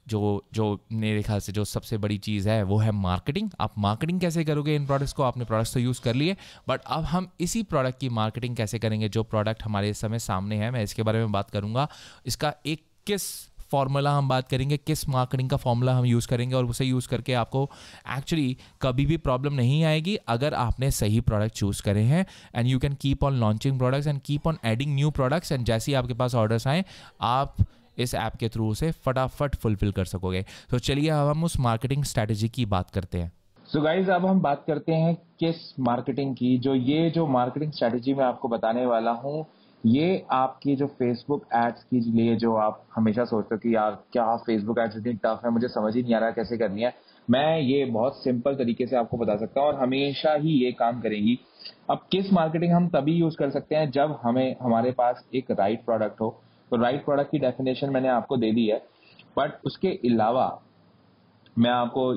जो मेरे ख्याल से जो सबसे बड़ी चीज़ है वो है मार्केटिंग। आप मार्केटिंग कैसे करोगे इन प्रोडक्ट्स को? आपने प्रोडक्ट्स तो यूज़ कर लिए, बट अब हम इसी प्रोडक्ट की मार्केटिंग कैसे करेंगे जो प्रोडक्ट हमारे इस समय सामने है, मैं इसके बारे में बात करूँगा। इसका एक किस फॉर्मूला हम बात करेंगे, किस मार्केटिंग का फॉर्मूला हम यूज़ करेंगे, और उसे यूज़ करके आपको एक्चुअली कभी भी प्रॉब्लम नहीं आएगी अगर आपने सही प्रोडक्ट चूज़ करे हैं। And you can keep on launching products and keep on adding new products, and जैसे ही आपके पास ऑर्डर्स आए आप इस ऐप के थ्रू उसे फटाफट फुलफिल कर सकोगे। तो चलिए अब हम उस मार्केटिंग स्ट्रैटेजी की बात करते हैं। सो गाइज अब हम बात करते हैं किस मार्केटिंग की। जो मार्केटिंग स्ट्रैटेजी मैं आपको बताने वाला हूँ, ये आपकी जो फेसबुक एड्स के लिए जो आप हमेशा सोचते हो कि यार क्या फेसबुक एड्स इतनी टफ है, मुझे समझ ही नहीं आ रहा कैसे करनी है, मैं ये बहुत सिंपल तरीके से आपको बता सकता हूँ और हमेशा ही ये काम करेंगी। अब किस मार्केटिंग हम तभी यूज कर सकते हैं जब हमारे पास एक राइट प्रोडक्ट हो। तो राइट प्रोडक्ट की डेफिनेशन मैंने आपको दे दी है, बट उसके अलावा मैं आपको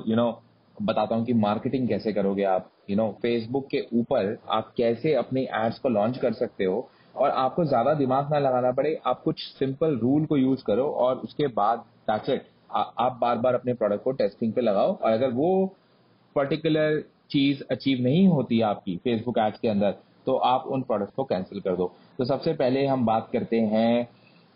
बताता हूँ कि मार्केटिंग कैसे करोगे आप। फेसबुक के ऊपर आप कैसे अपनी एड्स को लॉन्च कर सकते हो और आपको ज्यादा दिमाग ना लगाना पड़े। आप कुछ सिंपल रूल को यूज करो और उसके बाद दैट्स इट। आप बार बार अपने प्रोडक्ट को टेस्टिंग पे लगाओ, और अगर वो पर्टिकुलर चीज अचीव नहीं होती आपकी फेसबुक एड्स के अंदर तो आप उन प्रोडक्ट्स को कैंसिल कर दो। तो सबसे पहले हम बात करते हैं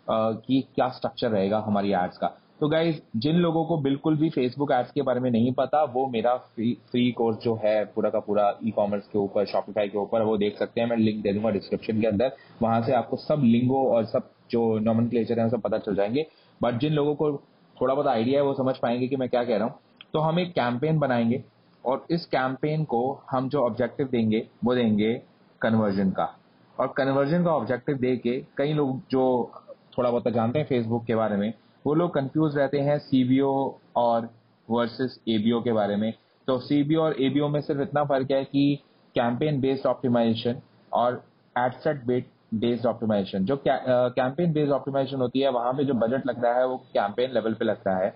कि क्या स्ट्रक्चर रहेगा हमारी एड्स का। तो गाइज जिन लोगों को बिल्कुल भी फेसबुक एड्स के बारे में नहीं पता, वो मेरा फ्री कोर्स जो है पूरा का पूरा ई कॉमर्स के ऊपर, शॉपिफाई के ऊपर, वो देख सकते हैं। मैं लिंक दे दूंगा डिस्क्रिप्शन के अंदर, वहां से आपको सब लिंगो और सब जो नॉमेनक्लेचर है सब पता चल जाएंगे। बट जिन लोगों को थोड़ा बहुत आइडिया है वो समझ पाएंगे कि मैं क्या कह रहा हूँ। तो हम एक कैंपेन बनाएंगे और इस कैंपेन को हम जो ऑब्जेक्टिव देंगे वो देंगे कन्वर्जन का। और कन्वर्जन का ऑब्जेक्टिव दे के कई लोग जो थोड़ा बहुत जानते हैं फेसबुक के बारे में, वो लोग कंफ्यूज रहते हैं सीबीओ और वर्सेस एबीओ के बारे में। तो सीबीओ और एबीओ में सिर्फ इतना फर्क है कि कैंपेन बेस्ड ऑप्टिमाइजेशन और एडसेट बेस्ड ऑप्टिमाइजेशन। जो कैंपेन बेस्ड ऑप्टिमाइजेशन होती है वहां पे जो बजट लगता है वो कैंपेन लेवल पे लगता है,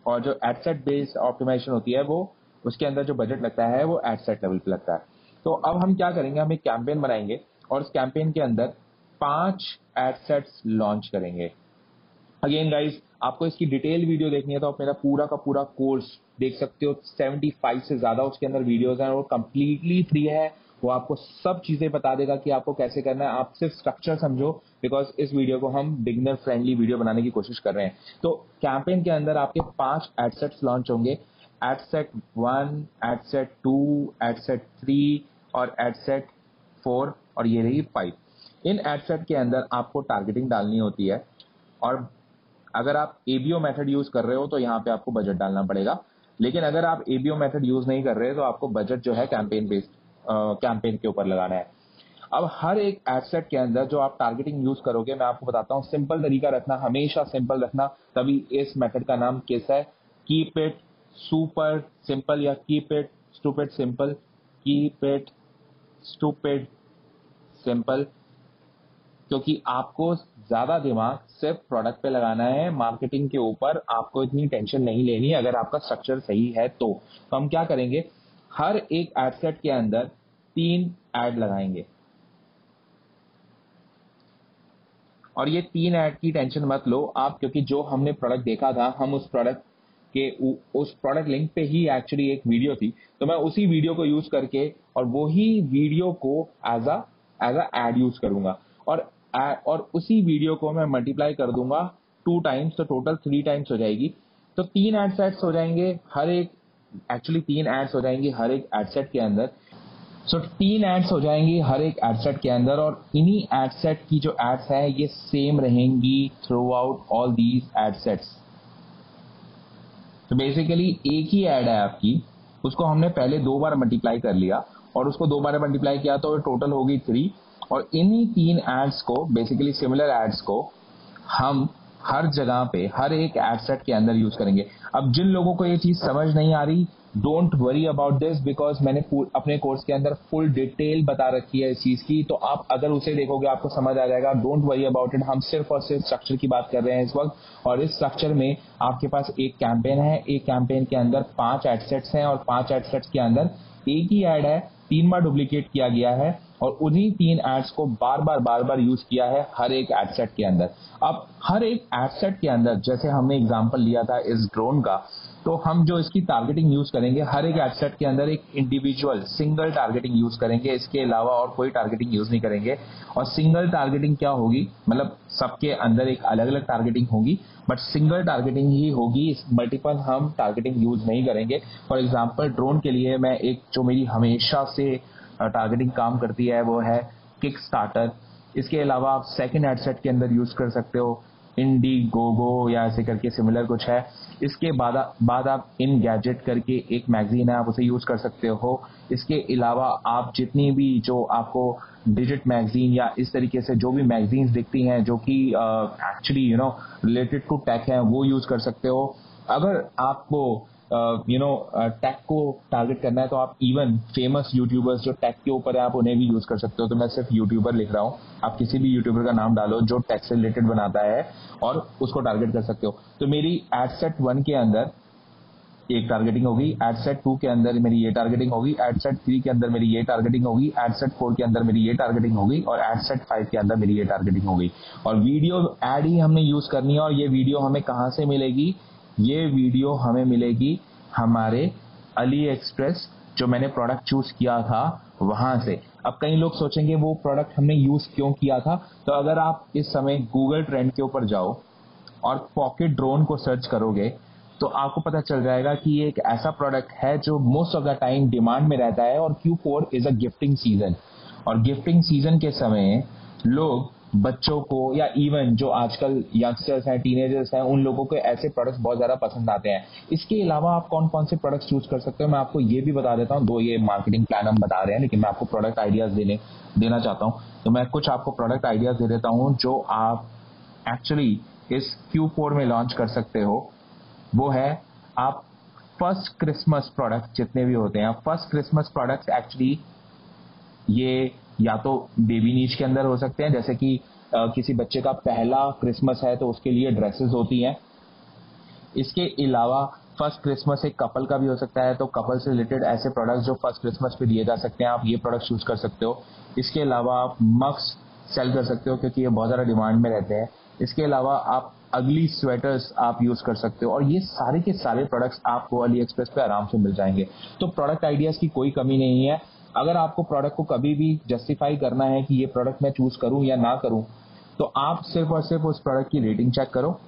और जो एडसेट बेस्ड ऑप्टिमाइजेशन होती है वो उसके अंदर जो बजट लगता है वो एडसेट लेवल पे लगता है। तो अब हम क्या करेंगे, हम एक कैंपेन बनाएंगे और उस कैंपेन के अंदर 5 एडसेट्स लॉन्च करेंगे। अगेन गाइस, आपको इसकी डिटेल वीडियो देखनी है तो आप मेरा पूरा का पूरा कोर्स देख सकते हो। 75 से ज्यादा उसके अंदर वीडियोस हैं और कंप्लीटली फ्री है। वो आपको सब चीजें बता देगा कि आपको कैसे करना है। आप सिर्फ स्ट्रक्चर समझो, बिकॉज इस वीडियो को हम बिगिनर फ्रेंडली वीडियो बनाने की कोशिश कर रहे हैं। तो कैंपेन के अंदर आपके 5 एडसेट्स लॉन्च होंगे। एडसेट 1, एडसेट 2, एडसेट 3 और एडसेट 4, और ये रही 5। इन एडसेट के अंदर आपको टारगेटिंग डालनी होती है, और अगर आप एबीओ मेथड यूज कर रहे हो तो यहाँ पे आपको बजट डालना पड़ेगा। लेकिन अगर आप एबीओ मेथड यूज नहीं कर रहे तो आपको बजट जो है कैंपेन के ऊपर लगाना है। अब हर एक एडसेट के अंदर जो आप टारगेटिंग यूज करोगे, मैं आपको बताता हूँ, सिंपल तरीका रखना, हमेशा सिंपल रखना, तभी इस मेथड का नाम किस है। कीप इट सुपर सिंपल या keep it stupid simple, keep it stupid simple, क्योंकि आपको ज्यादा दिमाग सिर्फ प्रोडक्ट पे लगाना है, मार्केटिंग के ऊपर आपको इतनी टेंशन नहीं लेनी अगर आपका स्ट्रक्चर सही है तो हम क्या करेंगे, हर एक एड सेट के अंदर 3 ऐड लगाएंगे और ये 3 ऐड की टेंशन मत लो आप, क्योंकि जो हमने प्रोडक्ट देखा था हम उस प्रोडक्ट लिंक पे ही एक्चुअली एक वीडियो थी, तो मैं उसी वीडियो को यूज करके और वही वीडियो को एज अ एड यूज करूंगा और उसी वीडियो को मैं मल्टीप्लाई कर दूंगा 2 टाइम्स, तो टोटल 3 टाइम्स हो जाएगी। तो 3 एड सेट्स हो जाएंगे हर एक, एक्चुअली 3 एड्स हो जाएंगी हर एक एड सेट के अंदर। सो 3 एड्स हो जाएंगी हर एक एड सेट के अंदर और इन्हीं एड सेट की जो एड्स है ये सेम रहेंगी throughout all these ad sets. तो बेसिकली एक ही ऐड है आपकी, उसको हमने पहले 2 बार मल्टीप्लाई कर लिया और उसको 2 बार मल्टीप्लाई किया तो टोटल होगी 3 और इन्हीं 3 एड्स को, बेसिकली सिमिलर एड्स को हम हर जगह पे हर एक एड सेट के अंदर यूज करेंगे। अब जिन लोगों को ये चीज समझ नहीं आ रही, don't worry about this, because मैंने अपने कोर्स के अंदर फुल डिटेल बता रखी है इस चीज की, तो आप अगर उसे देखोगे आपको समझ आ जाएगा। डोंट वरी अबाउट इट, हम सिर्फ और सिर्फ स्ट्रक्चर की बात कर रहे हैं इस वक्त और इस स्ट्रक्चर में आपके पास एक कैंपेन है, एक कैंपेन के अंदर 5 एड सेट्स हैं और 5 एड सेट्स के अंदर एक ही एड है, 3 बार डुप्लीकेट किया गया है और उन्हीं 3 एड्स को बार बार यूज किया है हर एक एड सेट के अंदर। अब हर एक एड सेट के अंदर, जैसे हमने एग्जांपल लिया था इस ड्रोन का, तो हम जो इसकी टारगेटिंग यूज करेंगे हर एक एड सेट के अंदर एक इंडिविजुअल सिंगल टारगेटिंग यूज करेंगे, इसके अलावा और कोई टारगेटिंग यूज नहीं करेंगे। और सिंगल टारगेटिंग क्या होगी, मतलब सबके अंदर एक अलग अलग टारगेटिंग होगी बट सिंगल टारगेटिंग ही होगी, मल्टीपल हम टारगेटिंग यूज नहीं करेंगे। फॉर एग्जाम्पल ड्रोन के लिए मैं एक जो मेरी हमेशा से टारगेटिंग काम करती है वो है किक स्टार्टर। इसके अलावा आप सेकंड एड सेट के अंदर यूज कर सकते हो इंडीगोगो या ऐसे करके सिमिलर कुछ है। इसके बाद आप इन गैजेट करके एक मैगजीन है, आप उसे यूज कर सकते हो। इसके अलावा आप जितनी भी जो आपको डिजिट मैगजीन या इस तरीके से जो भी मैगजीन्स दिखती हैं जो कि एक्चुअली रिलेटेड टू टेक है वो यूज कर सकते हो। अगर आपको टेक को टारगेट करना है तो आप इवन फेमस यूट्यूबर्स जो टेक के ऊपर है आप उन्हें भी यूज कर सकते हो। तो मैं सिर्फ यूट्यूबर लिख रहा हूँ, आप किसी भी यूट्यूबर का नाम डालो जो टेक से रिलेटेड बनाता है और उसको टारगेट कर सकते हो। तो मेरी एड सेट 1 के अंदर एक टारगेटिंग होगी, एड सेट 2 के अंदर मेरी ये टारगेटिंग होगी, एड सेट 3 के अंदर मेरी ये टारगेटिंग होगी, एड सेट 4 के अंदर मेरी ये टारगेटिंग होगी और एड सेट 5 के अंदर मेरी ये टारगेटिंग होगी। और वीडियो एड ही हमने यूज करनी है और ये वीडियो हमें कहाँ से मिलेगी, ये वीडियो हमें मिलेगी हमारे अली एक्सप्रेस जो मैंने प्रोडक्ट चूज किया था वहां से। अब कई लोग सोचेंगे वो प्रोडक्ट हमने यूज क्यों किया था, तो अगर आप इस समय गूगल ट्रेंड के ऊपर जाओ और पॉकेट ड्रोन को सर्च करोगे तो आपको पता चल जाएगा कि ये एक ऐसा प्रोडक्ट है जो most of the time demand में रहता है। और Q4 is a gifting season और गिफ्टिंग सीजन के समय लोग बच्चों को या इवन जो आजकल यंगस्टर्स हैं, टीनेजर्स हैं, उन लोगों को ऐसे प्रोडक्ट्स बहुत ज्यादा पसंद आते हैं। इसके अलावा आप कौन कौन से प्रोडक्ट्स चूज कर सकते हो मैं आपको ये भी बता देता हूँ। 2 ये मार्केटिंग प्लान हम बता रहे हैं लेकिन मैं आपको प्रोडक्ट आइडियाज देना चाहता हूँ। तो मैं कुछ आपको प्रोडक्ट आइडियाज दे देता हूँ जो आप एक्चुअली इस Q4 में लॉन्च कर सकते हो। वो है आप फर्स्ट क्रिसमस प्रोडक्ट जितने भी होते हैं, फर्स्ट क्रिसमस प्रोडक्ट्स एक्चुअली ये या तो बेबी नीच के अंदर हो सकते हैं, जैसे कि किसी बच्चे का पहला क्रिसमस है तो उसके लिए ड्रेसेस होती हैं। इसके अलावा फर्स्ट क्रिसमस एक कपल का भी हो सकता है, तो कपल से रिलेटेड ऐसे प्रोडक्ट्स जो फर्स्ट क्रिसमस पे दिए जा सकते हैं आप ये प्रोडक्ट यूज कर सकते हो। इसके अलावा आप मग्स सेल कर सकते हो क्योंकि ये बहुत ज़्यादा डिमांड में रहते हैं। इसके अलावा आप अगली स्वेटर्स आप यूज कर सकते हो और ये सारे के सारे प्रोडक्ट्स आपको अली एक्सप्रेस पे आराम से मिल जाएंगे। तो प्रोडक्ट आइडियाज की कोई कमी नहीं है। अगर आपको प्रोडक्ट को कभी भी जस्टिफाई करना है कि ये प्रोडक्ट मैं चूज करूं या ना करूं, तो आप सिर्फ और सिर्फ उस प्रोडक्ट की रेटिंग चेक करो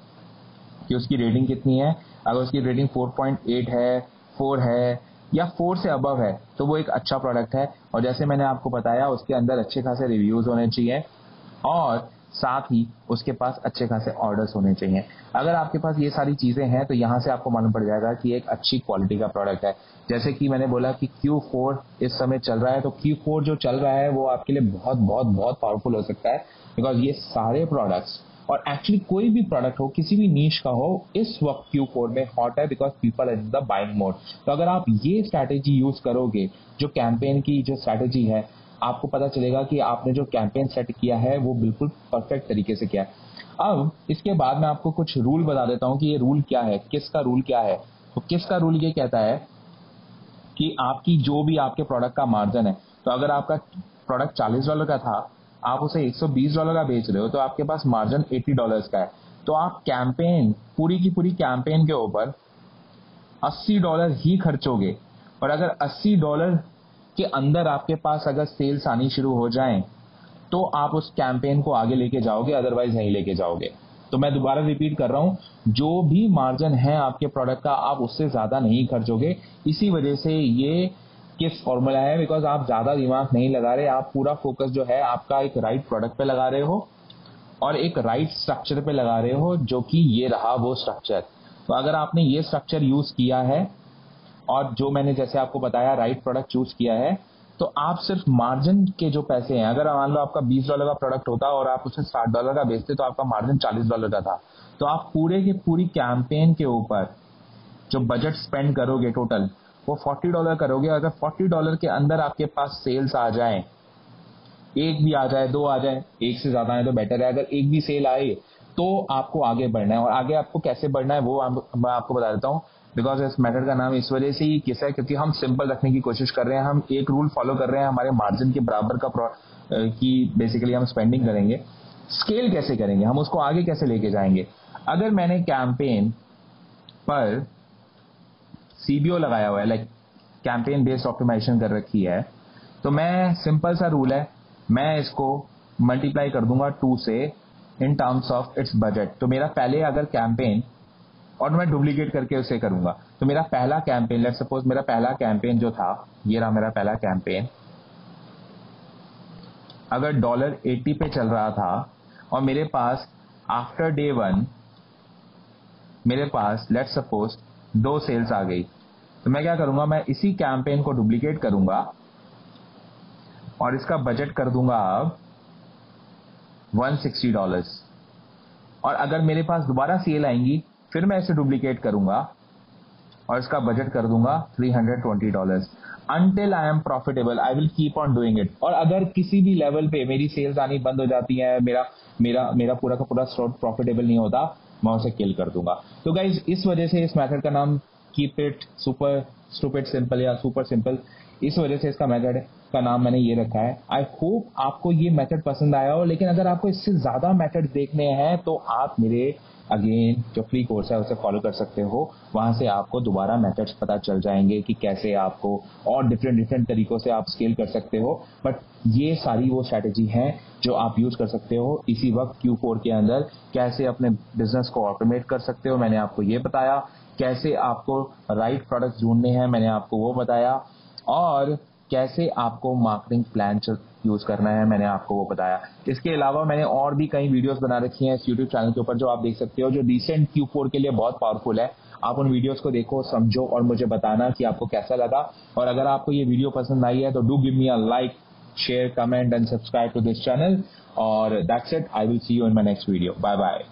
कि उसकी रेटिंग कितनी है। अगर उसकी रेटिंग 4.8 है, 4 है या 4 से अबव है तो वो एक अच्छा प्रोडक्ट है। और जैसे मैंने आपको बताया उसके अंदर अच्छे खासे रिव्यूज होने चाहिए और साथ ही उसके पास अच्छे खासे ऑर्डर्स होने चाहिए। अगर आपके पास ये सारी चीजें हैं तो यहाँ से आपको मालूम पड़ जाएगा कि एक अच्छी क्वालिटी का प्रोडक्ट है। जैसे कि मैंने बोला कि Q4 इस समय चल रहा है, तो Q4 जो चल रहा है वो आपके लिए बहुत बहुत बहुत पावरफुल हो सकता है बिकॉज ये सारे प्रोडक्ट्स और एक्चुअली कोई भी प्रोडक्ट हो, किसी भी नीश का हो, इस वक्त Q4 में हॉट है because people are in the buying mode. तो अगर आप ये स्ट्रैटेजी यूज करोगे, जो कैंपेन की जो स्ट्रैटेजी है, आपको पता चलेगा कि आपने जो कैंपेन सेट किया है वो बिल्कुल परफेक्ट तरीके से किया है। अब इसके बाद मैं आपको कुछ रूल बता देता हूं कि ये रूल क्या है, किसका रूल क्या है। तो किसका रूल ये कहता है कि आपकी जो भी आपके प्रोडक्ट का मार्जिन है, तो अगर आपका प्रोडक्ट $40 का था, आप उसे $120 का बेच रहे हो, तो आपके पास मार्जिन $80 का है। तो आप कैंपेन, पूरी की पूरी कैंपेन के ऊपर $80 ही खर्चोगे। और अगर $80 के अंदर आपके पास अगर सेल्स आनी शुरू हो जाएं, तो आप उस कैंपेन को आगे लेके जाओगे, अदरवाइज नहीं लेके जाओगे। तो मैं दोबारा रिपीट कर रहा हूं, जो भी मार्जिन है आपके प्रोडक्ट का, आप उससे ज्यादा नहीं खर्चोगे। इसी वजह से ये किस फॉर्मूला है, बिकॉज आप ज्यादा दिमाग नहीं लगा रहे, आप पूरा फोकस जो है आपका एक राइट प्रोडक्ट पे लगा रहे हो और एक राइट स्ट्रक्चर पे लगा रहे हो, जो कि ये रहा वो स्ट्रक्चर। तो अगर आपने ये स्ट्रक्चर यूज किया है और जो मैंने जैसे आपको बताया राइट प्रोडक्ट चूज किया है, तो आप सिर्फ मार्जिन के जो पैसे हैं, अगर मान लो आपका $20 का प्रोडक्ट होता और आप उसे $60 का बेचते, तो आपका मार्जिन $40 का था। तो आप पूरे के पूरी कैंपेन के ऊपर जो बजट स्पेंड करोगे टोटल, वो $40 करोगे। अगर $40 के अंदर आपके पास सेल्स आ जाए, एक भी आ जाए, दो आ जाए, एक से ज्यादा है तो बेटर है, अगर एक भी सेल आए तो आपको आगे बढ़ना है। और आगे आपको कैसे बढ़ना है वो मैं आपको बता देता हूँ, बिकॉज इस मेथड का नाम इस वजह से ही किस है, क्योंकि हम सिंपल रखने की कोशिश कर रहे हैं। हम एक रूल फॉलो कर रहे हैं, हमारे मार्जिन के बराबर की बेसिकली हम स्पेंडिंग करेंगे। स्केल कैसे करेंगे, हम उसको आगे कैसे लेके जाएंगे। अगर मैंने कैंपेन पर CBO लगाया हुआ है, लाइक कैंपेन बेस्ड ऑप्टिमाइजेशन कर रखी है, तो मैं सिंपल सा रूल है, मैं इसको मल्टीप्लाई कर दूंगा 2 से in terms of its budget. तो मेरा पहले अगर कैंपेन, और मैं डुप्लीकेट करके उसे करूंगा, तो मेरा पहला कैंपेन, लेट्स सपोज मेरा पहला कैंपेन जो था, ये रहा मेरा पहला कैंपेन, अगर $80 पे चल रहा था और मेरे पास आफ्टर डे 1 मेरे पास लेट्स सपोज 2 सेल्स आ गई, तो मैं क्या करूंगा, मैं इसी कैंपेन को डुप्लीकेट करूंगा और इसका बजट कर दूंगा अब $160। और अगर मेरे पास दोबारा सेल आएंगी, फिर मैं इसे डुप्लीकेट करूंगा और इसका बजट कर दूंगा $320। Until I am profitable, I will keep on doing it। और अगर किसी भी लेवल पे मेरी सेल्स आनी बंद हो जाती है, मेरा पूरा का पूरा स्टोर प्रॉफिटेबल नहीं होता, मैं उसे किल कर दूंगा। तो गाइज, इस वजह से इस मेथड का नाम keep it super stupid simple या सुपर सिंपल, इस वजह से इसका मेथड का नाम मैंने ये रखा है। आई होप आपको ये मेथड पसंद आया हो, लेकिन अगर आपको इससे ज्यादा मेथड देखने हैं तो आप मेरे अगेन जो फ्री कोर्स है उसे फॉलो कर सकते हो। वहां से आपको दोबारा मेथड्स पता चल जाएंगे कि कैसे आपको और डिफरेंट तरीकों से आप स्केल कर सकते हो। बट ये सारी वो स्ट्रैटेजी हैं जो आप यूज कर सकते हो इसी वक्त Q4 के अंदर। कैसे अपने बिजनेस को ऑटोमेट कर सकते हो, मैंने आपको ये बताया। कैसे आपको राइट प्रोडक्ट ढूंढने हैं, मैंने आपको वो बताया। और कैसे आपको मार्केटिंग प्लान यूज करना है, मैंने आपको वो बताया। इसके अलावा मैंने और भी कई वीडियोस बना रखी हैं इस यूट्यूब चैनल के ऊपर, जो आप देख सकते हो, जो रिसेंट Q4 के लिए बहुत पावरफुल है। आप उन वीडियोस को देखो, समझो और मुझे बताना कि आपको कैसा लगा। और अगर आपको ये वीडियो पसंद आई है तो do give me a like, share, comment and subscribe to this channel. और that's it, I will see you in my next video. Bye bye.